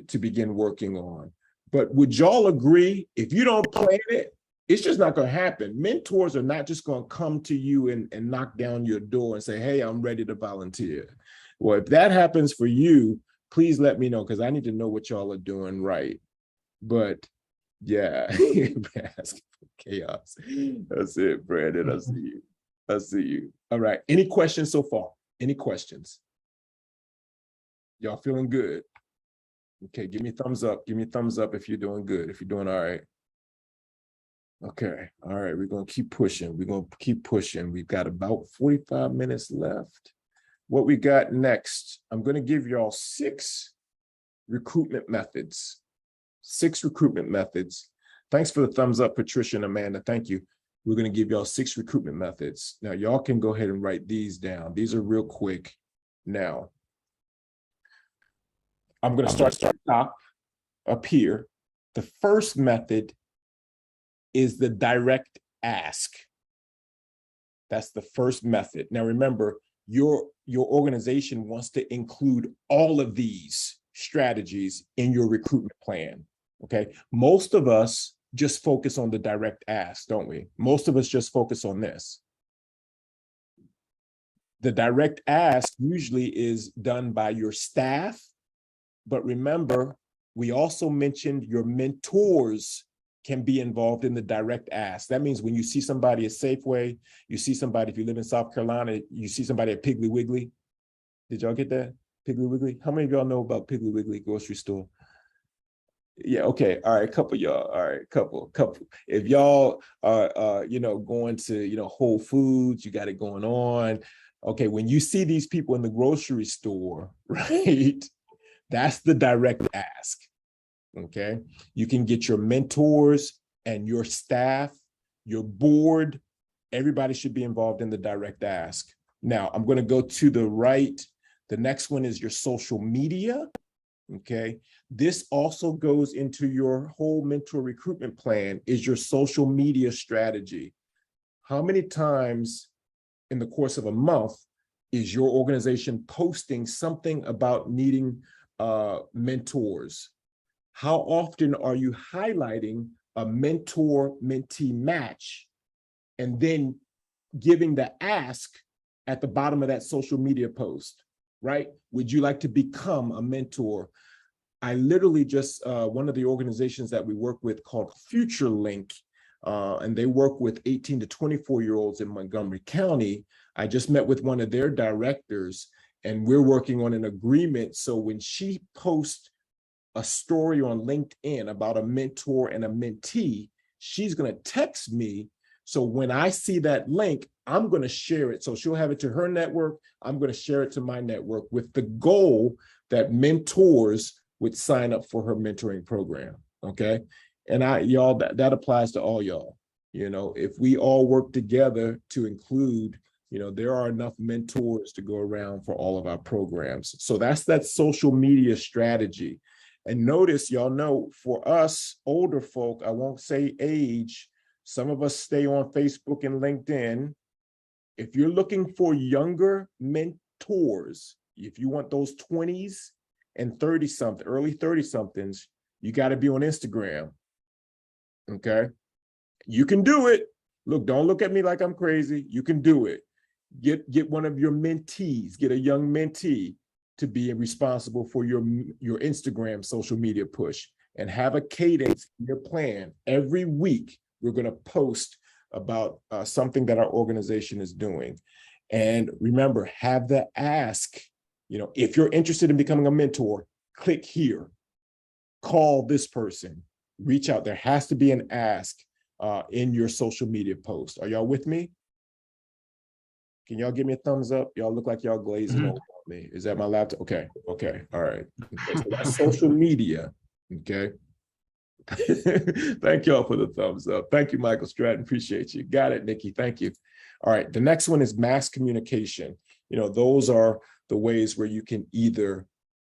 Speaker 2: to begin working on. But would y'all agree, if you don't plan it, it's just not going to happen. Mentors are not just going to come to you and knock down your door and say, hey, I'm ready to volunteer. Well, if that happens for you, please let me know, because I need to know what y'all are doing right. But yeah, chaos. That's it, Brandon. I see you. I see you. All right. Any questions so far? Any questions? Y'all feeling good? Okay, give me a thumbs up. Give me a thumbs up if you're doing good, if you're doing all right. Okay, all right, we're gonna keep pushing. We're gonna keep pushing. We've got about 45 minutes left. What we got next, I'm gonna give y'all 6 recruitment methods. 6 recruitment methods. Thanks for the thumbs up, Patricia and Amanda, thank you. We're gonna give y'all 6 recruitment methods. Now, y'all can go ahead and write these down. These are real quick. Now, I'm gonna start up here. The first method is the direct ask. That's the first method. Now remember, your organization wants to include all of these strategies in your recruitment plan, okay? Most of us just focus on the direct ask, don't we? Most of us just focus on this. The direct ask usually is done by your staff, but remember, we also mentioned your mentors can be involved in the direct ask. That means when you see somebody at Safeway, you see somebody, if you live in South Carolina, you see somebody at Piggly Wiggly. Did y'all get that? Piggly Wiggly? How many of y'all know about Piggly Wiggly grocery store? Yeah, okay, all right, a couple y'all, all right, couple. If y'all are, going to, Whole Foods, you got it going on. Okay, when you see these people in the grocery store, right, that's the direct ask. Okay, you can get your mentors and your staff, your board, everybody should be involved in the direct ask. Now, I'm going to go to the right. The next one is your social media. Okay, this also goes into your whole mentor recruitment plan, is your social media strategy. How many times in the course of a month is your organization posting something about needing mentors? How often are you highlighting a mentor-mentee match and then giving the ask at the bottom of that social media post, right? Would you like to become a mentor? I literally just, one of the organizations that we work with called Future Link, and they work with 18 to 24-year-olds in Montgomery County. I just met with one of their directors, and we're working on an agreement. So when she posts a story on LinkedIn about a mentor and a mentee, she's going to text me. So when I see that link, I'm going to share it. So she'll have it to her network. I'm going to share it to my network with the goal that mentors would sign up for her mentoring program. Okay. And y'all, that applies to all y'all. You know, if we all work together to include, you know, there are enough mentors to go around for all of our programs. So that's that social media strategy. And notice, y'all know, for us older folk, I won't say age, some of us stay on Facebook and LinkedIn. If you're looking for younger mentors, if you want those 20s and 30-something, early 30-somethings, you got to be on Instagram. Okay? You can do it. Look, don't look at me like I'm crazy. You can do it. Get one of your mentees, get a young mentee to be responsible for your Instagram social media push, and have a cadence in your plan. Every week, we're going to post about something that our organization is doing. And remember, have the ask. You know, if you're interested in becoming a mentor, click here, call this person, reach out. There has to be an ask in your social media post. Are y'all with me? Can y'all give me a thumbs up? Y'all look like y'all glazing over on me. Is that my laptop? Okay, okay, all right. Okay, so that's social media, okay? Thank y'all for the thumbs up. Thank you, Michael Stratton, appreciate you. Got it, Nikki, thank you. All right, the next one is mass communication. You know, those are the ways where you can either,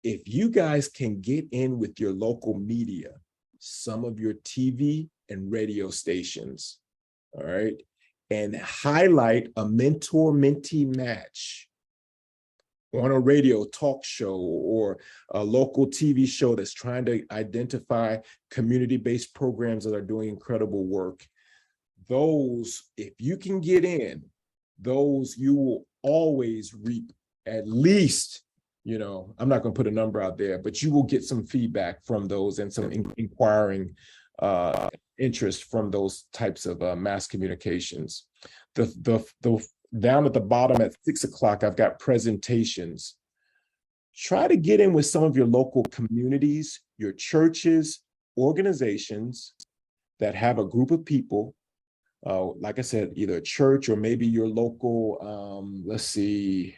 Speaker 2: if you guys can get in with your local media, some of your TV and radio stations, all right, and highlight a mentor-mentee match on a radio talk show or a local TV show that's trying to identify community-based programs that are doing incredible work. Those, if you can get in, those you will always reap at least, you know, I'm not going to put a number out there, but you will get some feedback from those and some inquiring interest from those types of mass communications. The down at the bottom at 6 o'clock, I've got presentations. Try to get in with some of your local communities, your churches, organizations that have a group of people, like I said, either a church or maybe your local, let's see,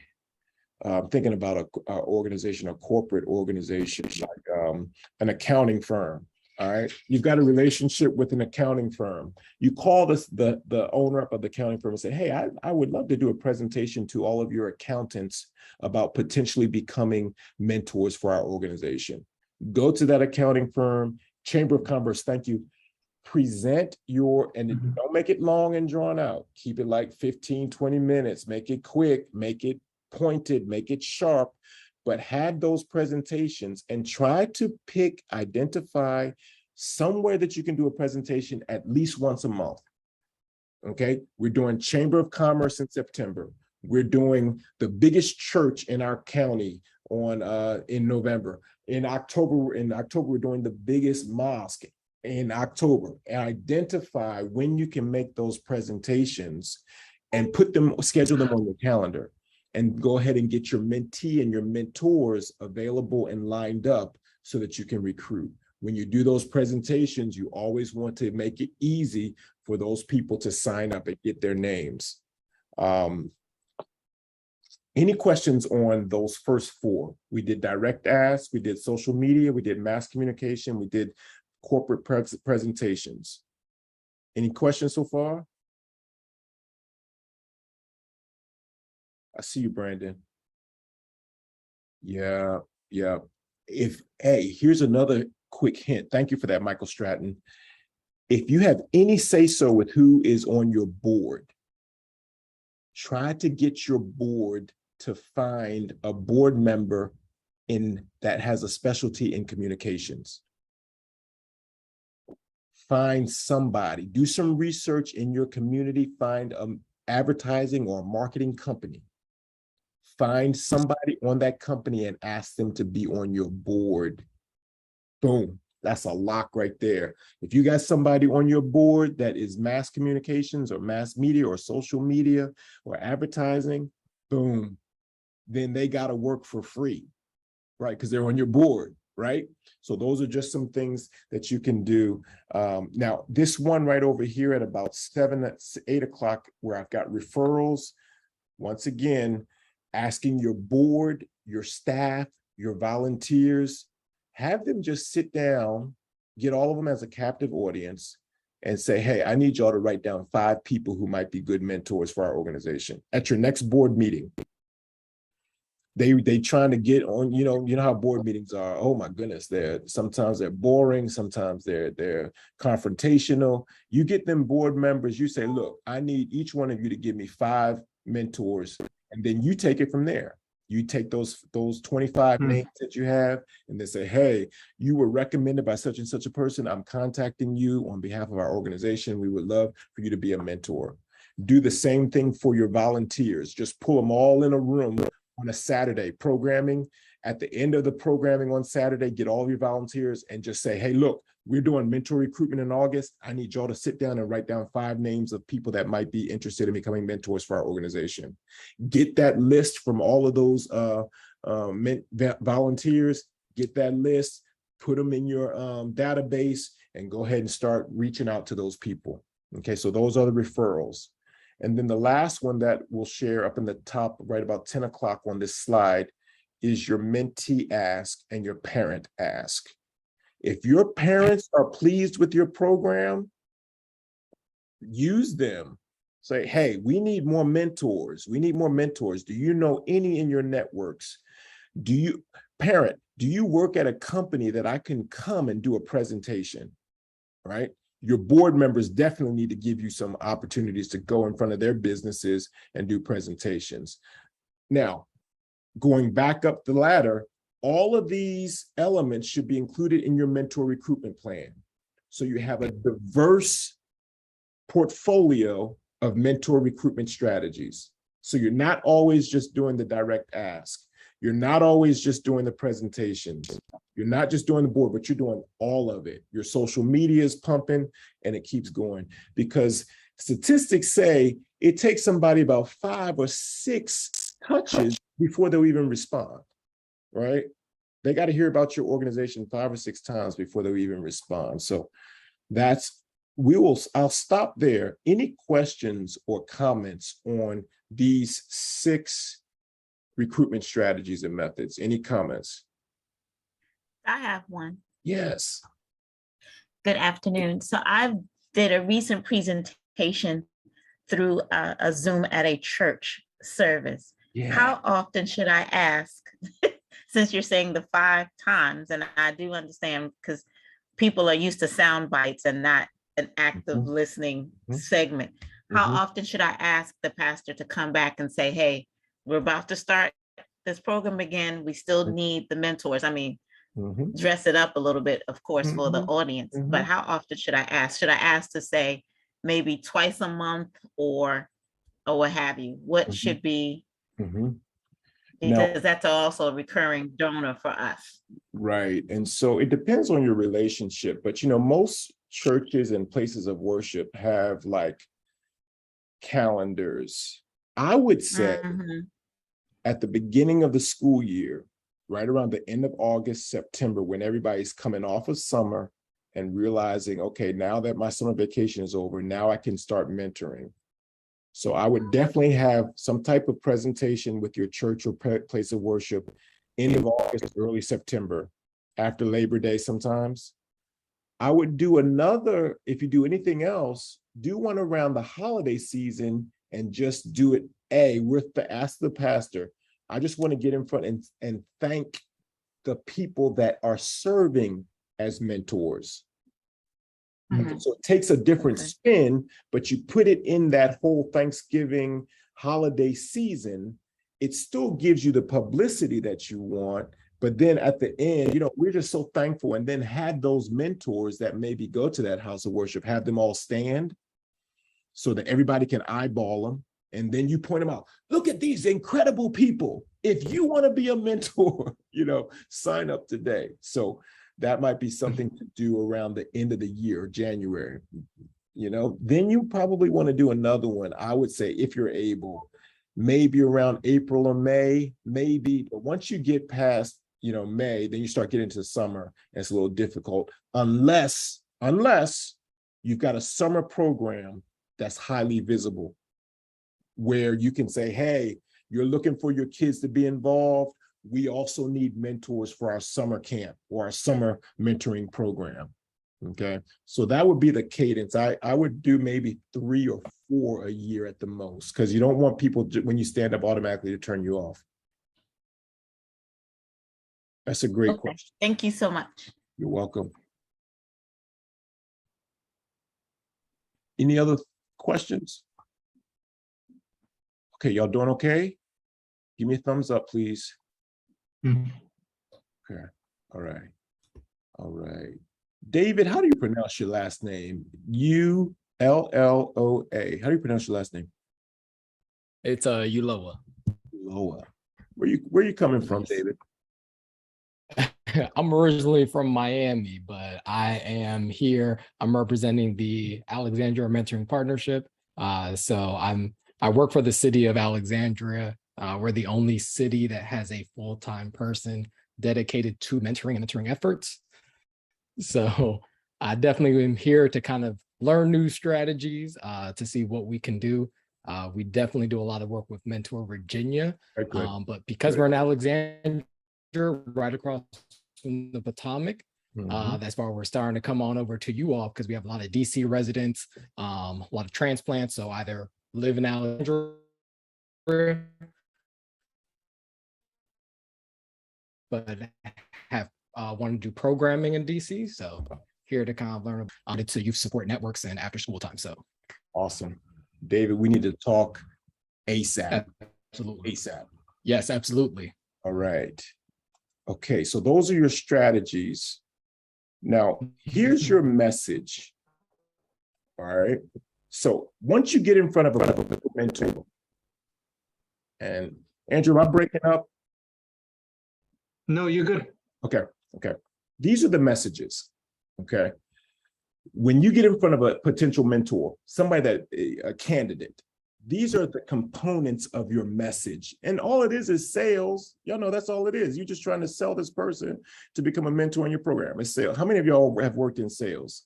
Speaker 2: I'm thinking about an organization, a corporate organization, like an accounting firm. All right, you've got a relationship with an accounting firm. You call the owner up of the accounting firm and say, hey, I would love to do a presentation to all of your accountants about potentially becoming mentors for our organization. Go to that accounting firm, Chamber of Commerce, thank you. Present your, and don't make it long and drawn out. Keep it like 15, 20 minutes. Make it quick, make it pointed, make it sharp, but have those presentations and try to identify somewhere that you can do a presentation at least once a month. Okay, we're doing Chamber of Commerce in September. We're doing the biggest church in our county in November. In October, we're doing the biggest mosque in October. And identify when you can make those presentations and schedule them on your calendar. And go ahead and get your mentee and your mentors available and lined up so that you can recruit. When you do those presentations, you always want to make it easy for those people to sign up and get their names. Any questions on those first four? We did direct ask, we did social media, we did mass communication, we did corporate presentations. Any questions so far? I see you, Brandon. Yeah. Here's another quick hint. Thank you for that, Michael Stratton. If you have any say-so with who is on your board, try to get your board to find a board member that has a specialty in communications. Find somebody, do some research in your community, find an advertising or marketing company. Find somebody on that company and ask them to be on your board. Boom. That's a lock right there. If you got somebody on your board that is mass communications or mass media or social media or advertising, boom, then they got to work for free, right? Because they're on your board, right? So those are just some things that you can do. Now, this one right over here at about 8 o'clock, where I've got referrals, once again, asking your board, your staff, your volunteers, have them just sit down, get all of them as a captive audience, and say, hey, I need y'all to write down 5 people who might be good mentors for our organization. At your next board meeting, they trying to get on, you know how board meetings are. Oh my goodness, sometimes they're boring, sometimes they're confrontational. You get them board members, you say, look, I need each one of you to give me 5 mentors, and then you take it from there. You take those 25 names that you have and then say, hey, you were recommended by such and such a person. I'm contacting you on behalf of our organization. We would love for you to be a mentor. Do the same thing for your volunteers. Just pull them all in a room on a Saturday programming. At the end of the programming on Saturday, get all of your volunteers and just say, hey, look, we're doing mentor recruitment in August. I need y'all to sit down and write down 5 names of people that might be interested in becoming mentors for our organization. Get that list from all of those volunteers, get that list, put them in your database, and go ahead and start reaching out to those people. Okay, so those are the referrals. And then the last one that we'll share up in the top, right about 10 o'clock on this slide, is your mentee ask and your parent ask. If your parents are pleased with your program, use them. Say, hey, we need more mentors. We need more mentors. Do you know any in your networks? Parent, do you work at a company that I can come and do a presentation, right? Your board members definitely need to give you some opportunities to go in front of their businesses and do presentations. Now, going back up the ladder, all of these elements should be included in your mentor recruitment plan. So you have a diverse portfolio of mentor recruitment strategies. So you're not always just doing the direct ask. You're not always just doing the presentations. You're not just doing the board, but you're doing all of it. Your social media is pumping and it keeps going, because statistics say it takes somebody about 5 or 6 touches before they'll even respond, right? They got to hear about your organization 5 or 6 times before they'll even respond. So I'll stop there. Any questions or comments on these 6 recruitment strategies and methods? Any comments?
Speaker 12: I have one.
Speaker 2: Yes.
Speaker 12: Good afternoon. So I did a recent presentation through a Zoom at a church service. Yeah. How often should I ask, since you're saying the 5 times, and I do understand because people are used to sound bites and not an active listening segment. How often should I ask the pastor to come back and say, hey, we're about to start this program again. We still need the mentors. I mean, dress it up a little bit, of course, for the audience, but how often should I ask? Should I ask to say maybe twice a month or what have you? What should be, because that's also a recurring donor for us.
Speaker 2: Right. And so it depends on your relationship, but most churches and places of worship have like calendars. I would say at the beginning of the school year, right around the end of August, September, when everybody's coming off of summer and realizing, okay, now that my summer vacation is over, now I can start mentoring. So I would definitely have some type of presentation with your church or place of worship end of August, early September, after Labor Day sometimes. I would do another, if you do anything else, do one around the holiday season and just do it ask the pastor. I just want to get in front and thank the people that are serving as mentors. Okay, so it takes a different spin, but you put it in that whole Thanksgiving holiday season, it still gives you the publicity that you want. But then at the end, we're just so thankful, and then have those mentors that maybe go to that house of worship, have them all stand so that everybody can eyeball them. And then you point them out. Look at these incredible people. If you want to be a mentor, sign up today. So that might be something to do around the end of the year, January. Then you probably want to do another one. I would say, if you're able, maybe around April or May, maybe. But once you get past, May, then you start getting into summer, and it's a little difficult unless you've got a summer program that's highly visible, where you can say, hey, you're looking for your kids to be involved. We also need mentors for our summer camp or our summer mentoring program. Okay, so that would be the cadence. I would do maybe 3 or 4 a year at the most, because you don't want people, when you stand up, automatically to turn you off. That's a great question.
Speaker 12: Thank you so much.
Speaker 2: You're welcome. Any other questions? Okay, y'all doing okay? Give me a thumbs up, please. Okay, all right. All right. David, how do you pronounce your last name? Ulloa. How do you pronounce your last name?
Speaker 13: It's Ulloa.
Speaker 2: Ulloa. Where you coming from, David?
Speaker 13: I'm originally from Miami, but I am here. I'm representing the Alexandria Mentoring Partnership. So I work for the city of Alexandria. We're the only city that has a full-time person dedicated to mentoring and mentoring efforts. So I definitely am here to kind of learn new strategies, to see what we can do. We definitely do a lot of work with Mentor Virginia, but because we're in Alexandria, right across from the Potomac, that's why we're starting to come on over to you all, because we have a lot of DC residents, a lot of transplants. So either live in Alexandria, but have want to do programming in DC. So here to kind of learn about it, to youth support networks and after school time. So
Speaker 2: awesome. David, we need to talk ASAP.
Speaker 13: Absolutely.
Speaker 2: ASAP.
Speaker 13: Yes, absolutely.
Speaker 2: All right. Okay, so those are your strategies. Now, here's your message. All right. So once you get in front of a mentor, and Andrew, am I breaking up?
Speaker 1: No, you're good.
Speaker 2: Okay. These are the messages. Okay. When you get in front of a potential mentor, somebody a candidate, these are the components of your message. And all it is sales. Y'all know that's all it is. You're just trying to sell this person to become a mentor in your program. It's sales. How many of y'all have worked in sales?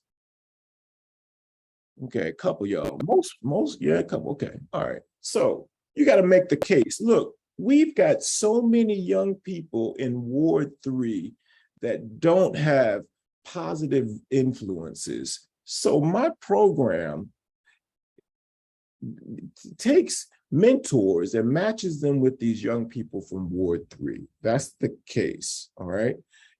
Speaker 2: Okay, a couple y'all. Most, yeah, a couple. Okay, all right. So you got to make the case. Look, we've got so many young people in Ward 3 that don't have positive influences. So my program takes mentors and matches them with these young people from Ward 3. That's the case, all right?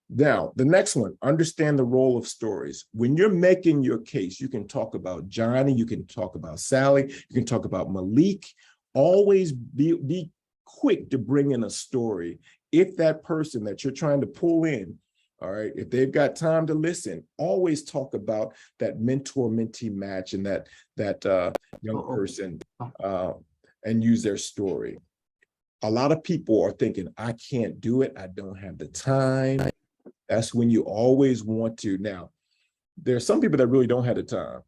Speaker 2: Now, the next one, understand the role of stories. When you're making your case, you can talk about Johnny, you can talk about Sally, you can talk about Malik. Always be quick to bring in a story. If that person that you're trying to pull in, all right, if they've got time to listen, always talk about that mentor-mentee match and that young person and use their story. A lot of people are thinking, I can't do it. I don't have the time. That's when you always want to. Now, there's some people that really don't have the time.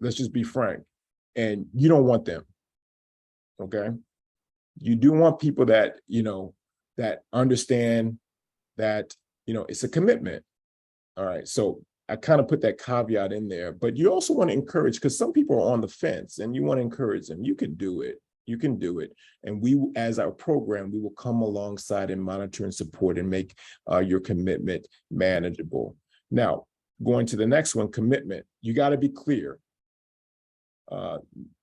Speaker 2: Let's just be frank. And you don't want them, okay? You do want people that, that understand that, it's a commitment. All right. So I kind of put that caveat in there, but you also want to encourage, because some people are on the fence and you want to encourage them. You can do it. You can do it. And we, as our program, we will come alongside and monitor and support and make your commitment manageable. Now, going to the next one, commitment. You got to be clear. Don't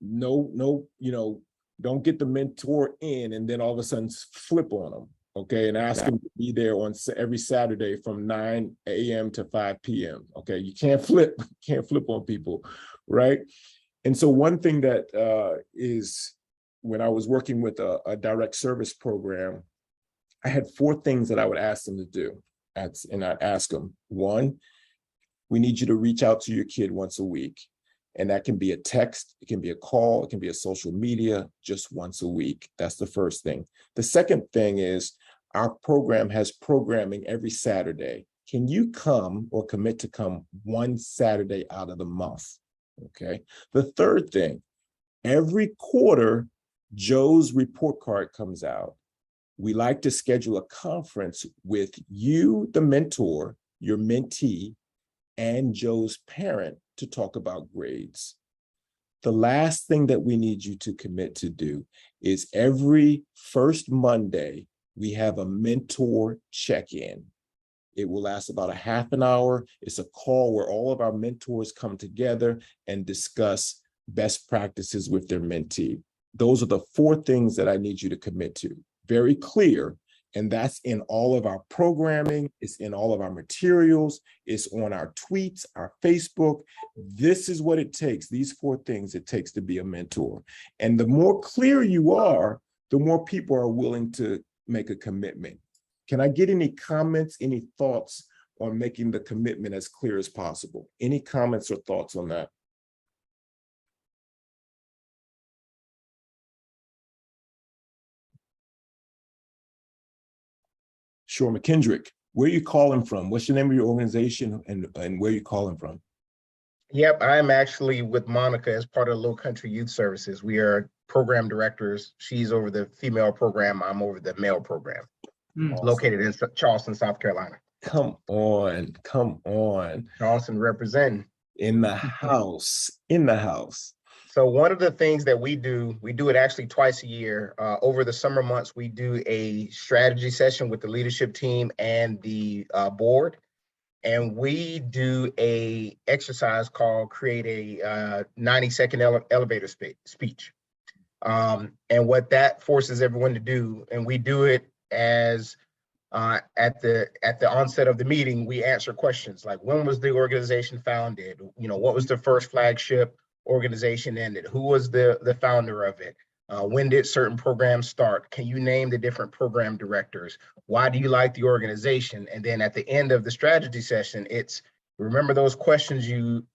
Speaker 2: get the mentor in and then all of a sudden flip on them. Okay, and ask them to be there on every Saturday from 9 a.m. to 5 p.m. Okay, you can't flip on people, right? And so one thing that is, when I was working with a direct service program, I had 4 things that I would ask them to do. And I'd ask them, 1, we need you to reach out to your kid once a week. And that can be a text, it can be a call, it can be a social media, just once a week. That's the first thing. The second thing is, our program has programming every Saturday. Can you come or commit to come one Saturday out of the month? Okay. The third thing, every quarter, Joe's report card comes out. We like to schedule a conference with you, the mentor, your mentee, and Joe's parent to talk about grades. The last thing that we need you to commit to do is every first Monday, we have a mentor check-in. It will last about a half an hour. It's a call where all of our mentors come together and discuss best practices with their mentee. Those are the 4 things that I need you to commit to. Very clear. And that's in all of our programming. It's in all of our materials. It's on our tweets, our Facebook. This is what it takes. These 4 things it takes to be a mentor. And the more clear you are, the more people are willing to make a commitment. Can I get any comments, any thoughts on making the commitment as clear as possible? Any comments or thoughts on that? Sure, McKendrick, where are you calling from? What's the name of your organization and where are you calling from?
Speaker 14: Yep, I'm actually with Monica as part of Low Country Youth Services. We are program directors. She's over the female program. I'm over the male program. Awesome. Located in Charleston, South Carolina.
Speaker 2: Come on, come on.
Speaker 14: Charleston representing.
Speaker 2: In the house, in the house.
Speaker 14: So one of the things that we do it actually twice a year. Over the summer months, we do a strategy session with the leadership team and the board. And we do a exercise called create a 90-second elevator speech. And what that forces everyone to do, and we do it as at the onset of the meeting, we answer questions like, when was the organization founded? You know, what was the first flagship organization ended? Who was the founder of it? When did certain programs start? Can you name the different program directors? Why do you like the organization? And then at the end of the strategy session, it's remember those questions you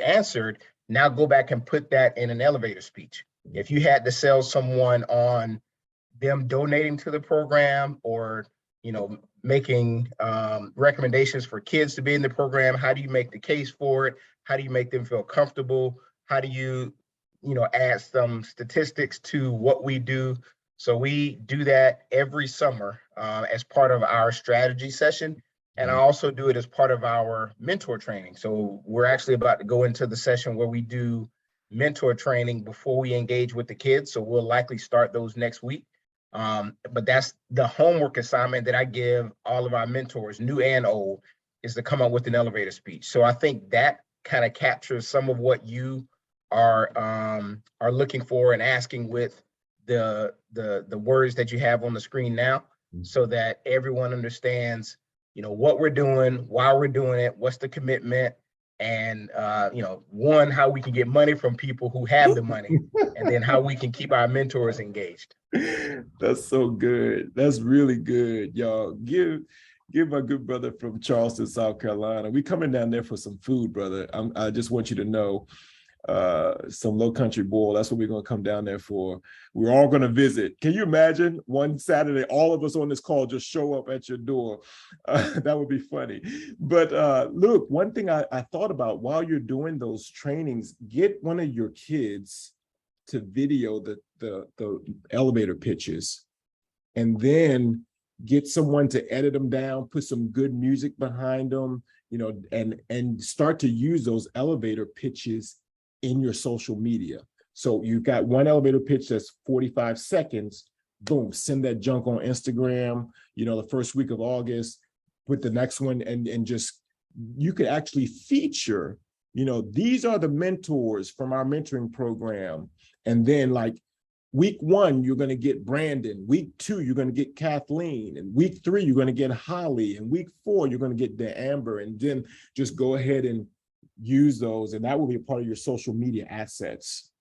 Speaker 14: answered. Now go back and put that in an elevator speech. If you had to sell someone on them donating to the program or making recommendations for kids to be in the program, how do you make the case for it? How do you make them feel comfortable? How do you add some statistics to what we do? So we do that every summer as part of our strategy session. And I also do it as part of our mentor training. So we're actually about to go into the session where we do mentor training before we engage with the kids. So we'll likely start those next week. But that's the homework assignment that I give all of our mentors, new and old, is to come up with an elevator speech. So I think that kind of captures some of what you are looking for and asking with the words that you have on the screen now, so that everyone understands, what we're doing, why we're doing it, what's the commitment, and one, how we can get money from people who have the money, and then how we can keep our mentors engaged.
Speaker 2: That's so good. That's really good, y'all. Give my good brother from Charleston, South Carolina. We coming down there for some food, brother. I just want you to know, some Low Country bowl. That's what we're going to come down there for. We're all going to visit. Can you imagine one Saturday, all of us on this call just show up at your door? That would be funny. But look, one thing I thought about while you're doing those trainings, get one of your kids to video the elevator pitches, and then get someone to edit them down, put some good music behind them, and start to use those elevator pitches in your social media. So you've got one elevator pitch that's 45 seconds, boom, send that junk on Instagram, the first week of August, put the next one, and just, you could actually feature, these are the mentors from our mentoring program. And then like week 1, you're going to get Brandon. Week 2, you're going to get Kathleen. And week 3, you're going to get Holly. And week 4, you're going to get Amber. And then just go ahead and use those. And that will be a part of your social media assets.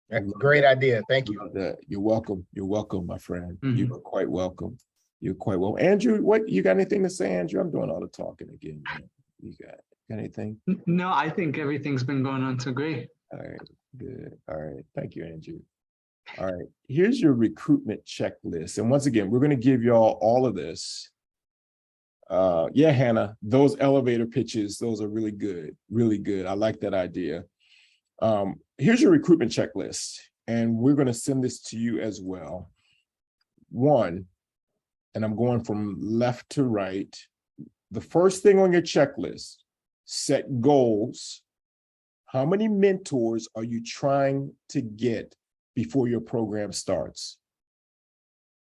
Speaker 14: That's a great idea. Thank you.
Speaker 2: You're welcome. You're welcome, my friend. You are quite welcome. You're quite welcome. Andrew, what you got anything to say, Andrew? I'm doing all the talking again, man. You got anything?
Speaker 1: No, I think everything's been going on so great.
Speaker 2: All right, good. All right, thank you, Andrew. All right, here's your recruitment checklist. And once again, we're going to give y'all all of this Yeah, Hannah, those elevator pitches, those are really good, really good. I like that idea. Here's your recruitment checklist, and we're going to send this to you as well. One, and I'm going from left to right. The first thing on your checklist, set goals. How many mentors are you trying to get before your program starts?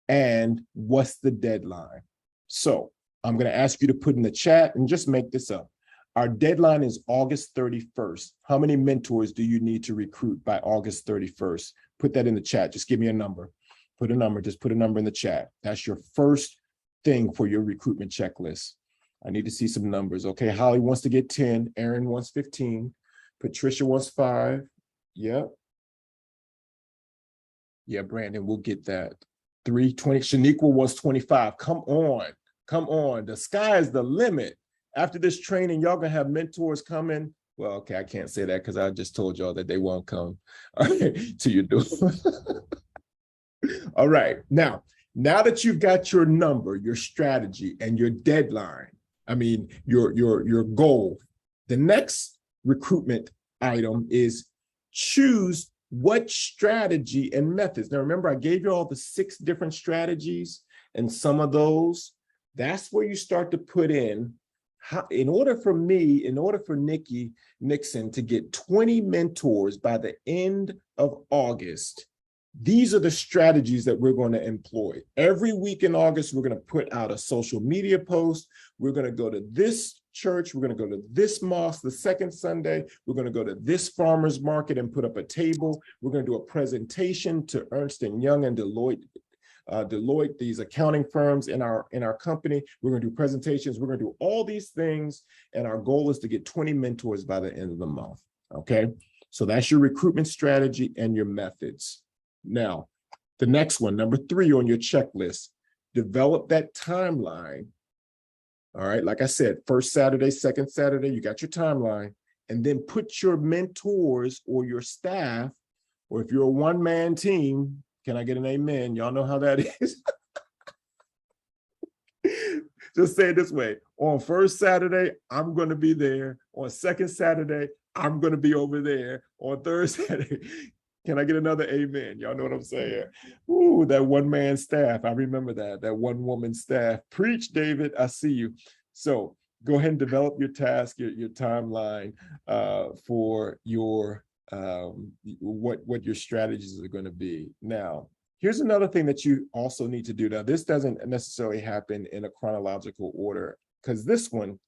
Speaker 2: And what's the deadline? So I'm going to ask you to put in the chat and just make this up. Our deadline is August 31st. How many mentors do you need to recruit by August 31st? Put that in the chat. Just give me a number. Put a number. Just put a number in the chat. That's your first thing for your recruitment checklist. I need to see some numbers. Okay, Holly wants to get 10. Aaron wants 15. Patricia wants 5. Yep. Yeah, Brandon, we'll get that. 320. Shaniqua wants 25. Come on. Come on. The sky is the limit. After this training, y'all gonna have mentors coming. Well, okay, I can't say that because I just told y'all that they won't come. All right, to your door. All right. Now that you've got your number, your strategy, and your deadline, I mean your goal, the next recruitment item is choose what strategy and methods. Now, remember, I gave you all the 6 different strategies, and some of those, that's where you start to put in, in order for Nikki Nixon to get 20 mentors by the end of August, these are the strategies that we're going to employ. Every week in August, we're going to put out a social media post. We're going to go to this church. We're going to go to this mosque the second Sunday. We're going to go to this farmer's market and put up a table. We're going to do a presentation to Ernst & Young and Deloitte, these accounting firms in our company. We're going to do presentations. We're going to do all these things. And our goal is to get 20 mentors by the end of the month. Okay. So that's your recruitment strategy and your methods. Now, the next one, number 3 on your checklist, develop that timeline. All right. Like I said, first Saturday, second Saturday, you got your timeline, and then put your mentors or your staff, or if you're a one-man team, can I get an amen? Y'all know how that is. Just say it this way. On first Saturday, I'm going to be there. On second Saturday, I'm going to be over there. On third Saturday, can I get another amen? Y'all know what I'm saying? Ooh, that one-man staff. I remember that one-woman staff. Preach, David. I see you. So go ahead and develop your task, your timeline for your what your strategies are going to be. Now, here's another thing that you also need to do. Now, this doesn't necessarily happen in a chronological order, because this one,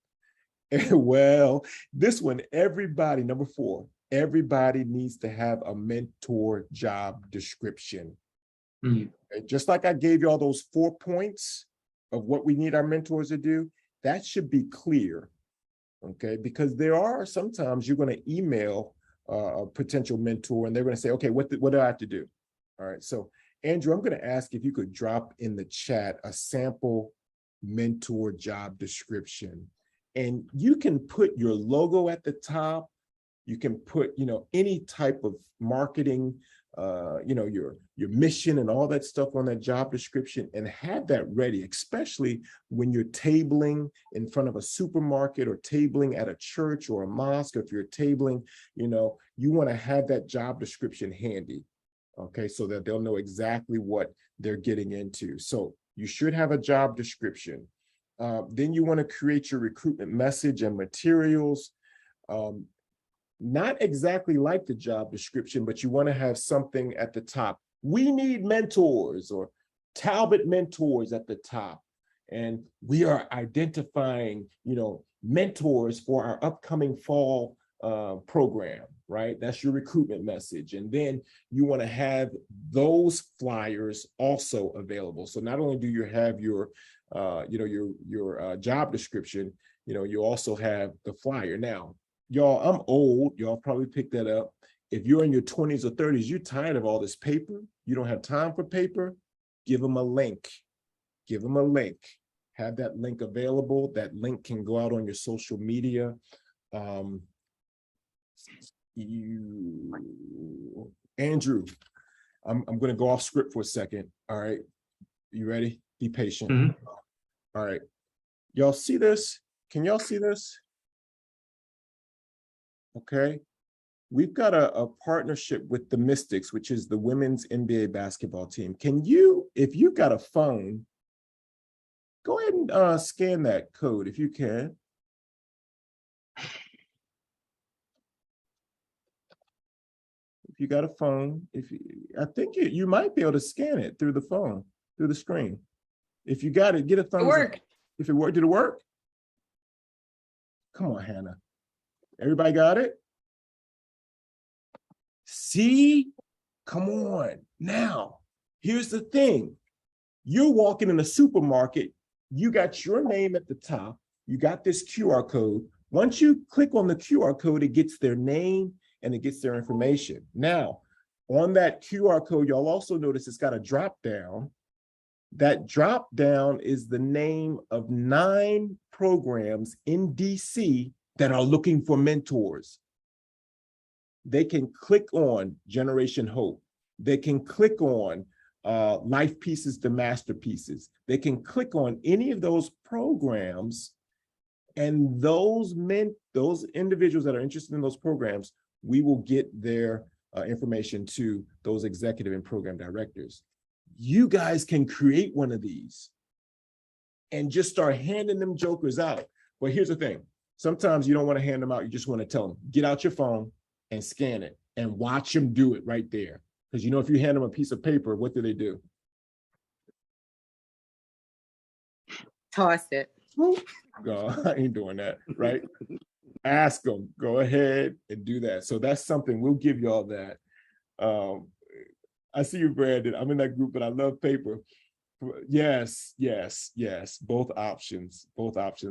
Speaker 2: well, this one, everybody, number 4, everybody needs to have a mentor job description. Okay? Just like I gave you all those 4 points of what we need our mentors to do, that should be clear, okay? Because there are sometimes you're going to email a potential mentor and they're going to say, okay, what do I have to do? All right, so Andrew, I'm going to ask if you could drop in the chat a sample mentor job description. And you can put your logo at the top. You can put, any type of marketing, your mission and all that stuff on that job description, and have that ready, especially when you're tabling in front of a supermarket or tabling at a church or a mosque. If you're tabling, you want to have that job description handy, okay, so that they'll know exactly what they're getting into. So you should have a job description. Then you want to create your recruitment message and materials. Not exactly like the job description, but you want to have something at the top. We need mentors, or Talbot mentors at the top. And we are identifying, mentors for our upcoming fall program, right? That's your recruitment message. And then you want to have those flyers also available. So not only do you have your job description, you also have the flyer. Now, y'all, I'm old. Y'all probably picked that up. If you're in your 20s or 30s, you're tired of all this paper. You don't have time for paper. Give them a link. Give them a link. Have that link available. That link can go out on your social media. Andrew, I'm going to go off script for a second. All right. You ready? Be patient. All right. Y'all see this? Can y'all see this? Okay. We've got a partnership with the Mystics, which is the women's NBA basketball team. Can you, if you've got a phone, go ahead and scan that code if you can. If you got a phone, I think you might be able to scan it through the phone, through the screen. If you got it, get a thumbs up. If it worked, did it work? Come on, Hannah. Everybody got it? See? Come on. Now, here's the thing. You're walking in a supermarket. You got your name at the top. You got this QR code. Once you click on the QR code, it gets their name and it gets their information. Now, on that QR code, y'all also notice it's got a drop down. That drop down is the name of 9 programs in DC that are looking for mentors. They can click on Generation Hope. They can click on Life Pieces to Masterpieces. They can click on any of those programs, and those individuals that are interested in those programs, we will get their information to those executive and program directors. You guys can create one of these and just start handing them jokers out. But here's the thing. Sometimes you don't want to hand them out. You just want to tell them, get out your phone and scan it and watch them do it right there. Because if you hand them a piece of paper, what do?
Speaker 15: Toss it.
Speaker 2: No, I ain't doing that, right? Ask them, go ahead and do that. So that's something, we'll give you all that. I see you, Brandon. I'm in that group, but I love paper. Yes. Both options.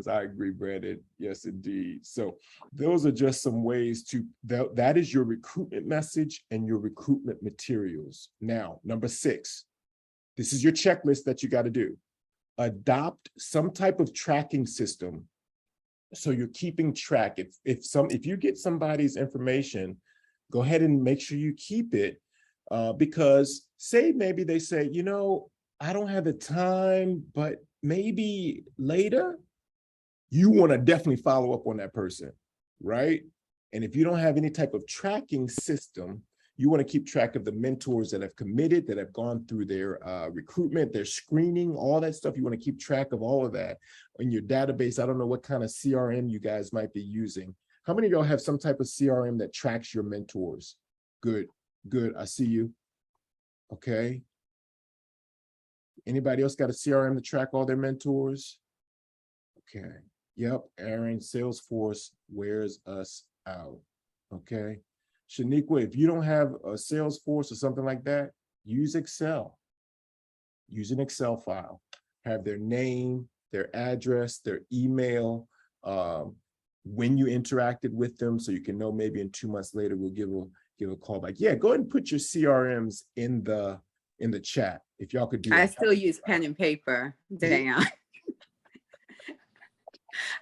Speaker 2: I agree, Brandon. Yes, indeed. So those are just some ways that is your recruitment message and your recruitment materials. Now, number 6, this is your checklist that you got to do. Adopt some type of tracking system so you're keeping track. If you get somebody's information, go ahead and make sure you keep it, because maybe they say, I don't have the time, but maybe later. You want to definitely follow up on that person, right? And if you don't have any type of tracking system, you want to keep track of the mentors that have committed, that have gone through their recruitment, their screening, all that stuff. You want to keep track of all of that in your database. I don't know what kind of CRM you guys might be using. How many of y'all have some type of CRM that tracks your mentors? Good. I see you. Okay. Anybody else got a CRM to track all their mentors? Okay. Yep. Aaron, Salesforce wears us out. Okay. Shaniqua, if you don't have a Salesforce or something like that, use Excel. Use an Excel file. Have their name, their address, their email, when you interacted with them, so you can know maybe in 2 months later we'll give a call back. Yeah, go ahead and put your CRMs in the chat if y'all could do that.
Speaker 15: I still use pen and paper, Dayon.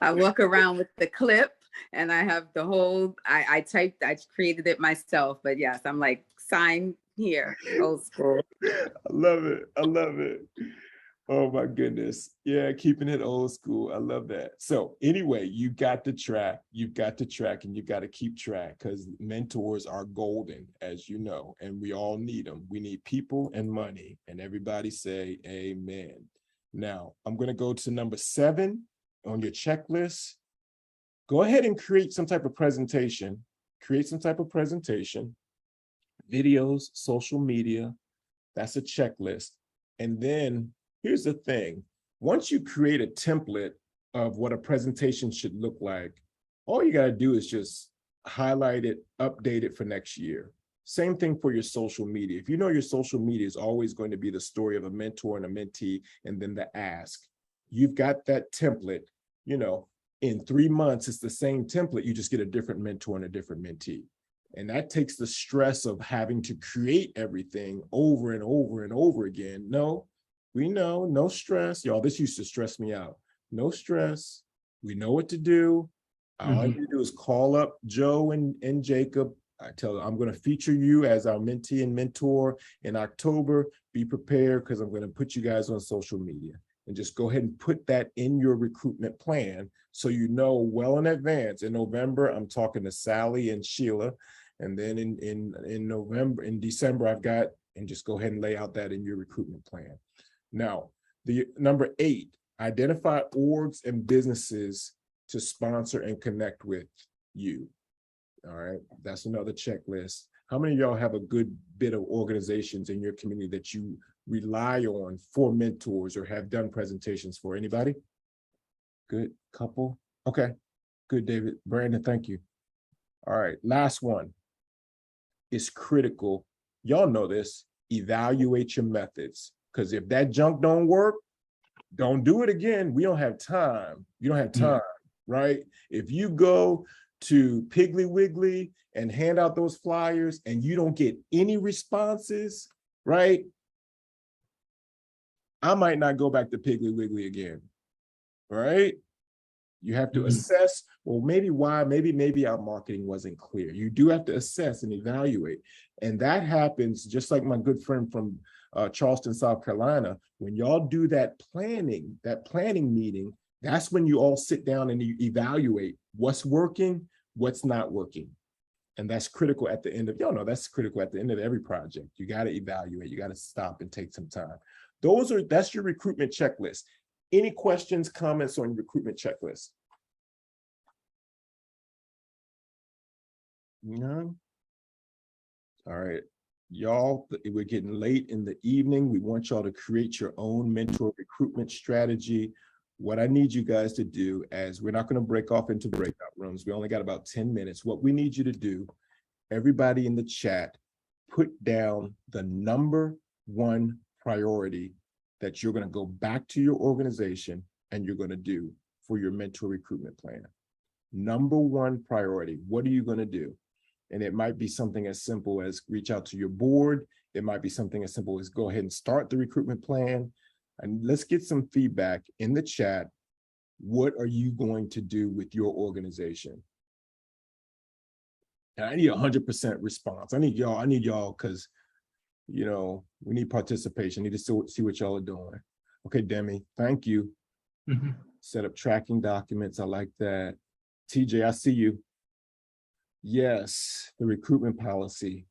Speaker 15: I walk around with the clip and I have the whole, I created it myself, but yes, I'm like, sign here, old school.
Speaker 2: I love it. Oh my goodness. Yeah, keeping it old school. I love that. So anyway, you've got to track, and you've got to keep track, because mentors are golden, as you know, and we all need them. We need people and money, and everybody say amen. Now, I'm going to go to number 7 on your checklist. Go ahead and create some type of presentation. Videos, social media. That's a checklist. And then here's the thing. Once you create a template of what a presentation should look like, all you got to do is just highlight it, update it for next year. Same thing for your social media. If you know your social media is always going to be the story of a mentor and a mentee, and then the ask, you've got that template. In 3 months, it's the same template. You just get a different mentor and a different mentee. And that takes the stress of having to create everything over and over and over again. No, we know, no stress. Y'all, this used to stress me out. No stress. We know what to do. All I need to do is call up Joe and Jacob. I tell them, I'm going to feature you as our mentee and mentor in October. Be prepared, because I'm going to put you guys on social media. and just go ahead and put that in your recruitment plan so you know well in advance. In November, I'm talking to Sally and Sheila. And then in December, I've got, and just go ahead and lay out that in your recruitment plan. Now, the number 8, identify orgs and businesses to sponsor and connect with you. All right, that's another checklist. How many of y'all have a good bit of organizations in your community that you rely on for mentors or have done presentations for? Anybody? Good, couple. Okay, good, David. Brandon, thank you. All right, last one. It's critical. Y'all know this. Evaluate your methods, because if that junk don't work, don't do it again. We don't have time. You don't have time, right? If you go to Piggly Wiggly and hand out those flyers and you don't get any responses, right? I might not go back to Piggly Wiggly again, right? You have to assess, well, maybe why, maybe our marketing wasn't clear. You do have to assess and evaluate. And that happens, just like my good friend from Charleston, South Carolina, when y'all do that planning meeting, that's when you all sit down and you evaluate what's working, what's not working. And that's critical at the end of, y'all know that's critical at the end of every project. You got to evaluate, you got to stop and take some time. That's your recruitment checklist. Any questions, comments on your recruitment checklist? No? All right, y'all, we're getting late in the evening. We want y'all to create your own mentor recruitment strategy. What I need you guys to do, as we're not going to break off into breakout rooms, we only got about 10 minutes. What we need you to do, everybody in the chat, put down the number 1 priority that you're going to go back to your organization and you're going to do for your mentor recruitment plan. Number 1 priority, what are you going to do? And it might be something as simple as reach out to your board. It might be something as simple as go ahead and start the recruitment plan. And let's get some feedback in the chat. What are you going to do with your organization? And I need 100% response. I need y'all because, you know, we need participation. I need to see what y'all are doing. Okay, Demi, thank you. Set up tracking documents. I like that. TJ, I see you. Yes, the recruitment policy.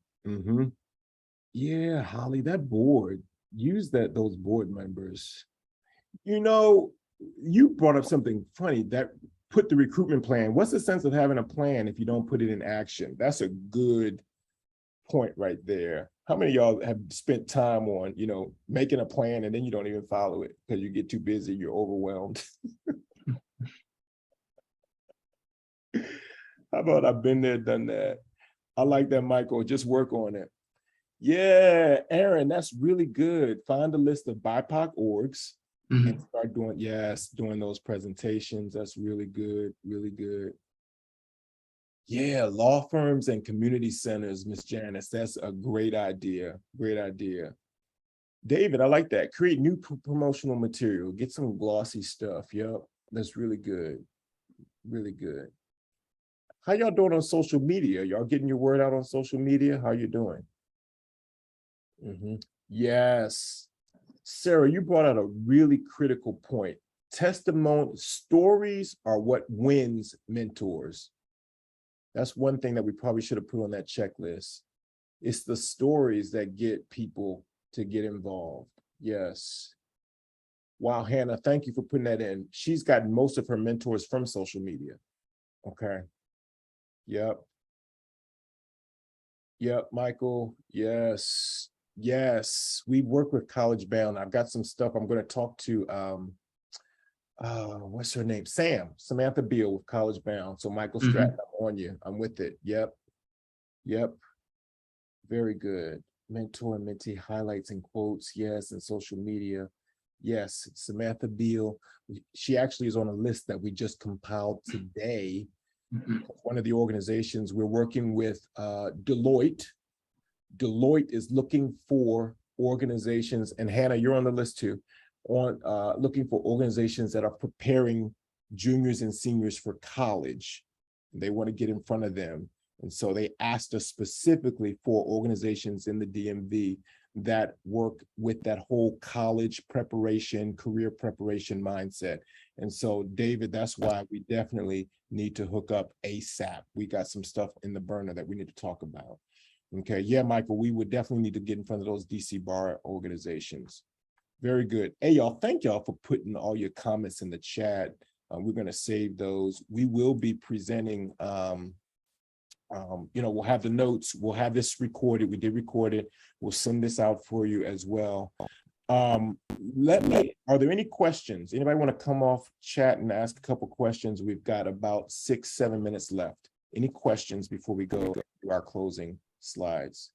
Speaker 2: Yeah, Holly, that board, use those board members. You know, you brought up something funny, that put the recruitment plan. What's the sense of having a plan if you don't put it in action? That's a good point right there. How many of y'all have spent time on, you know, making a plan and then you don't even follow it because you get too busy, you're overwhelmed? How about I've been there, done that? I like that, Michael. Just work on it. Yeah, Aaron, that's really good. Find a list of BIPOC orgs and start doing those presentations. That's really good, really good. Yeah, law firms and community centers, Miss Janice. That's a great idea. Great idea. David, I like that. Create new promotional material. Get some glossy stuff. Yep, that's really good. Really good. How y'all doing on social media? Y'all getting your word out on social media? How you doing? Yes. Sarah, you brought out a really critical point. Testimony stories are what wins mentors. That's one thing that we probably should have put on that checklist. It's the stories that get people to get involved. Yes. Wow, Hannah, thank you for putting that in. She's gotten most of her mentors from social media. Okay. Yep. Yep, Michael. Yes. Yes. We work with College Bound. I've got some stuff. I'm going to talk to what's her name? Samantha Beal with College Bound. So Michael Stratton, I'm on you. I'm with it. Yep. Yep. Very good. Mentor and mentee highlights and quotes. Yes. And social media. Yes. Samantha Beal. She actually is on a list that we just compiled today. One of the organizations we're working with, Deloitte. Deloitte is looking for organizations, and Hannah, you're on the list too, on looking for organizations that are preparing juniors and seniors for college. They want to get in front of them. And so they asked us specifically for organizations in the DMV that work with that whole college preparation, career preparation mindset. And so, David, that's why we definitely need to hook up ASAP. We got some stuff in the burner that we need to talk about. Okay, yeah, Michael, we would definitely need to get in front of those DC bar organizations. Very good. Hey, y'all, thank y'all for putting all your comments in the chat. We're going to save those. We will be presenting, we'll have the notes. We'll have this recorded. We did record it. We'll send this out for you as well. Are there any questions? Anybody want to come off chat and ask a couple questions? We've got about 6-7 minutes left. Any questions before we go to our closing slides?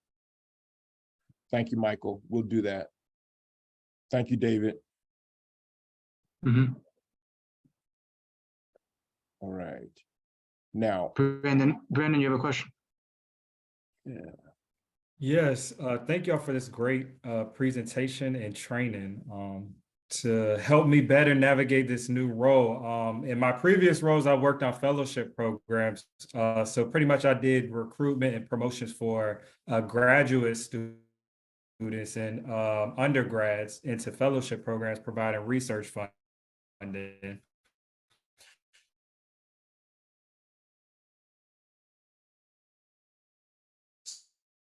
Speaker 2: Thank you, Michael. We'll do that. Thank you, David.
Speaker 1: Mm-hmm.
Speaker 2: All right. Now,
Speaker 1: Brandon, you have a question?
Speaker 2: Yeah.
Speaker 9: Yes, thank y'all for this great presentation and training to help me better navigate this new role. In my previous roles, I worked on fellowship programs. So pretty much I did recruitment and promotions for graduate students and undergrads into fellowship programs, providing research funding.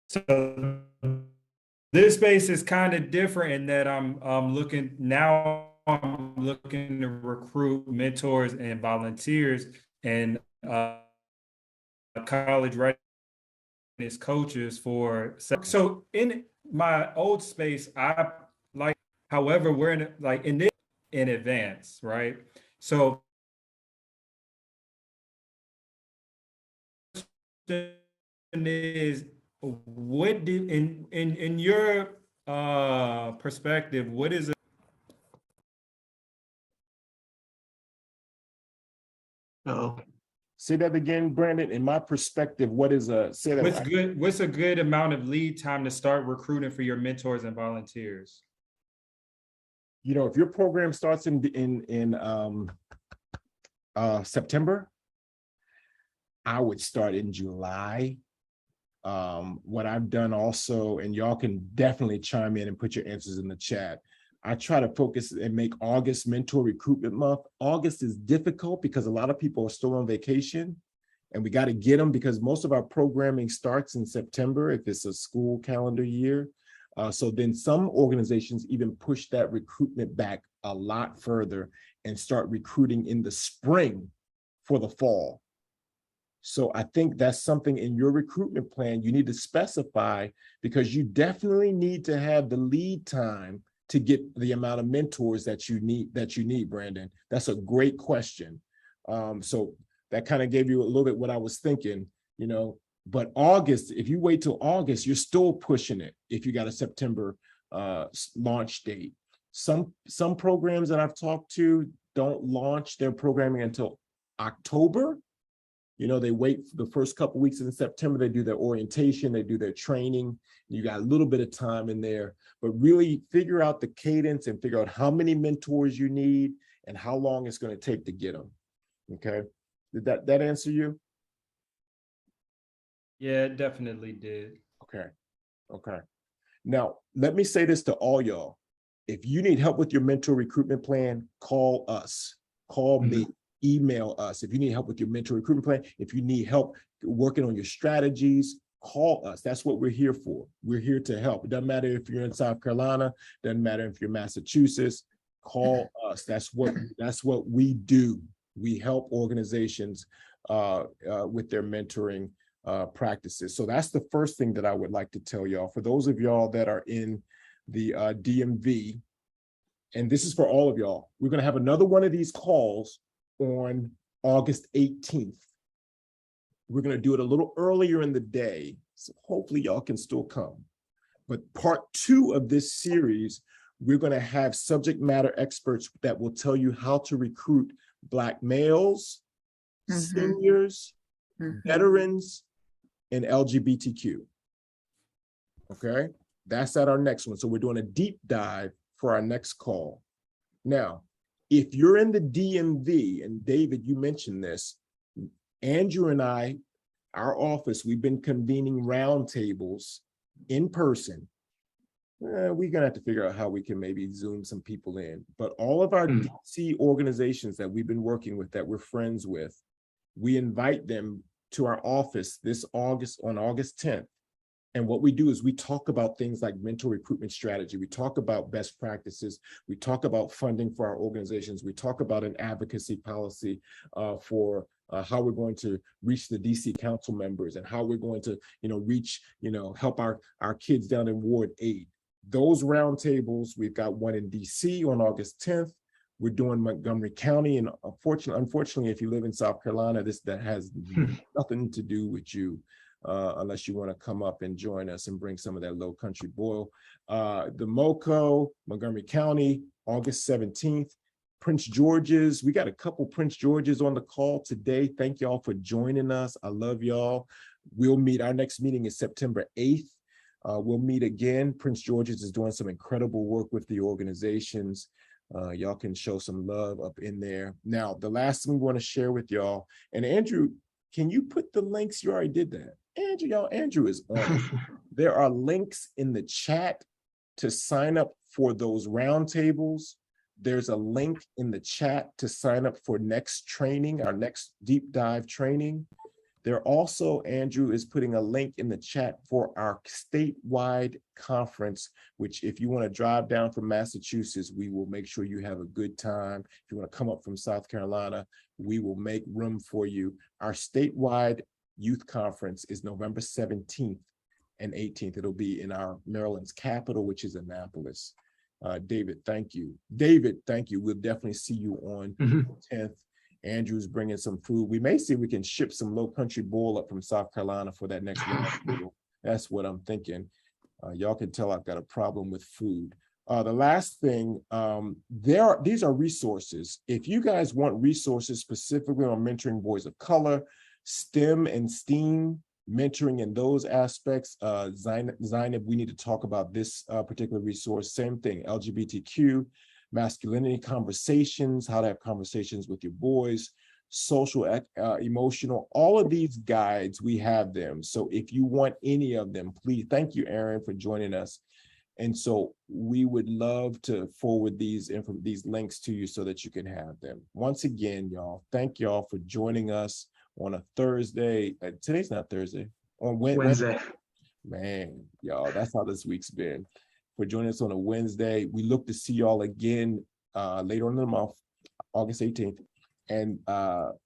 Speaker 9: So this space is kind of different in that I'm looking to recruit mentors and volunteers and college readiness coaches for. So in my old space, however, we're in advance, right? So is what did in your perspective, what is it?
Speaker 2: Uh-oh. Say that again, Brandon. In my perspective, what is say that?
Speaker 9: What's a good amount of lead time to start recruiting for your mentors and volunteers?
Speaker 2: If your program starts in September, I would start in July. What I've done also, and y'all can definitely chime in and put your answers in the chat. I try to focus and make August Mentor Recruitment Month. August is difficult because a lot of people are still on vacation and we got to get them because most of our programming starts in September if it's a school calendar year. So then some organizations even push that recruitment back a lot further and start recruiting in the spring for the fall. So I think that's something in your recruitment plan you need to specify because you definitely need to have the lead time to get the amount of mentors that you need, Brandon. That's a great question. So that kind of gave you a little bit what I was thinking, but August, if you wait till August, you're still pushing it if you got a September launch date. Some programs that I've talked to don't launch their programming until October. They wait for the first couple of weeks in September, they do their orientation, they do their training. You got a little bit of time in there, but really figure out the cadence and figure out how many mentors you need and how long it's going to take to get them. Okay. Did that answer you?
Speaker 9: Yeah, it definitely did.
Speaker 2: Okay. Now, let me say this to all y'all. If you need help with your mentor recruitment plan, call us, call me. Email us if you need help with your mentor recruitment plan. If you need help working on your strategies, call us. That's what we're here for. We're here to help. It doesn't matter if you're in South Carolina, doesn't matter if you're Massachusetts, call us. That's what we do. We help organizations with their mentoring practices. So that's the first thing that I would like to tell y'all. For those of y'all that are in the DMV, and this is for all of y'all, we're going to have another one of these calls on August 18th. We're going to do it a little earlier in the day, so hopefully y'all can still come. But part 2 of this series, we're going to have subject matter experts that will tell you how to recruit Black males, seniors, veterans, and LGBTQ. Okay, that's at our next one. So we're doing a deep dive for our next call. Now, if you're in the DMV, and David, you mentioned this, Andrew and I our office, we've been convening roundtables in person. We're gonna have to figure out how we can maybe Zoom some people in. But all of our DC organizations that we've been working with, that we're friends with, we invite them to our office this August, on August 10th. And what we do is we talk about things like mentor recruitment strategy. We talk about best practices. We talk about funding for our organizations. We talk about an advocacy policy for how we're going to reach the DC council members, and how we're going to, reach, help our kids down in Ward 8. Those roundtables, we've got one in DC on August 10th. We're doing Montgomery County, and unfortunately, if you live in South Carolina, that has nothing to do with you, unless you want to come up and join us and bring some of that low country boil. The MoCo, Montgomery County, August 17th. Prince George's, we got a couple Prince George's on the call today. Thank y'all for joining us. I love y'all. We'll meet, our next meeting is September 8th. We'll meet again. Prince George's is doing some incredible work with the organizations. Y'all can show some love up in there. Now, the last thing we want to share with y'all, and Andrew, can you put the links? You already did that. Andrew is on it. There are links in the chat to sign up for those roundtables. There's a link in the chat to sign up for next training, our next deep dive training. There also, Andrew is putting a link in the chat for our statewide conference, which if you want to drive down from Massachusetts, we will make sure you have a good time. If you want to come up from South Carolina, we will make room for you. Our statewide youth conference is November 17th and 18th. It'll be in our Maryland's capital, which is Annapolis. David, thank you. We'll definitely see you on the 10th. Andrew's bringing some food. We may see if we can ship some low country boil up from South Carolina for that next round. That's what I'm thinking. Y'all can tell I've got a problem with food. The last thing, these are resources. If you guys want resources specifically on mentoring boys of color, STEM and STEAM, mentoring in those aspects, Zainab, we need to talk about this particular resource. Same thing, LGBTQ, masculinity conversations, how to have conversations with your boys, social, emotional, all of these guides, we have them. So if you want any of them, please, thank you, Aaron, for joining us. And so we would love to forward these links to you so that you can have them. Once again, y'all, thank y'all for joining us on a Thursday. Today's not Thursday, on Wednesday. Man, y'all, that's how this week's been. For joining us on a Wednesday. We look to see y'all again later on in the month, August 18th. And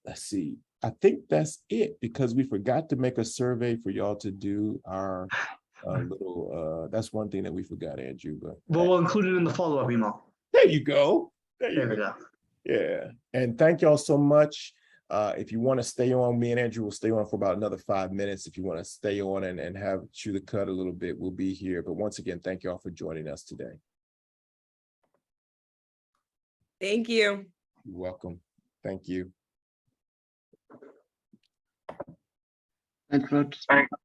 Speaker 2: let's see, I think that's it, because we forgot to make a survey for y'all to do our little, that's one thing that we forgot, Andrew. But
Speaker 1: we'll include it in the follow-up email.
Speaker 2: There you go.
Speaker 1: There we go.
Speaker 2: Yeah. And thank y'all so much. If you want to stay on, me and Andrew will stay on for about another 5 minutes. If you want to stay on and have chew the cud a little bit, we'll be here. But once again, thank y'all for joining us today.
Speaker 5: Thank you.
Speaker 2: You're welcome. Thank you.
Speaker 4: Thanks, folks.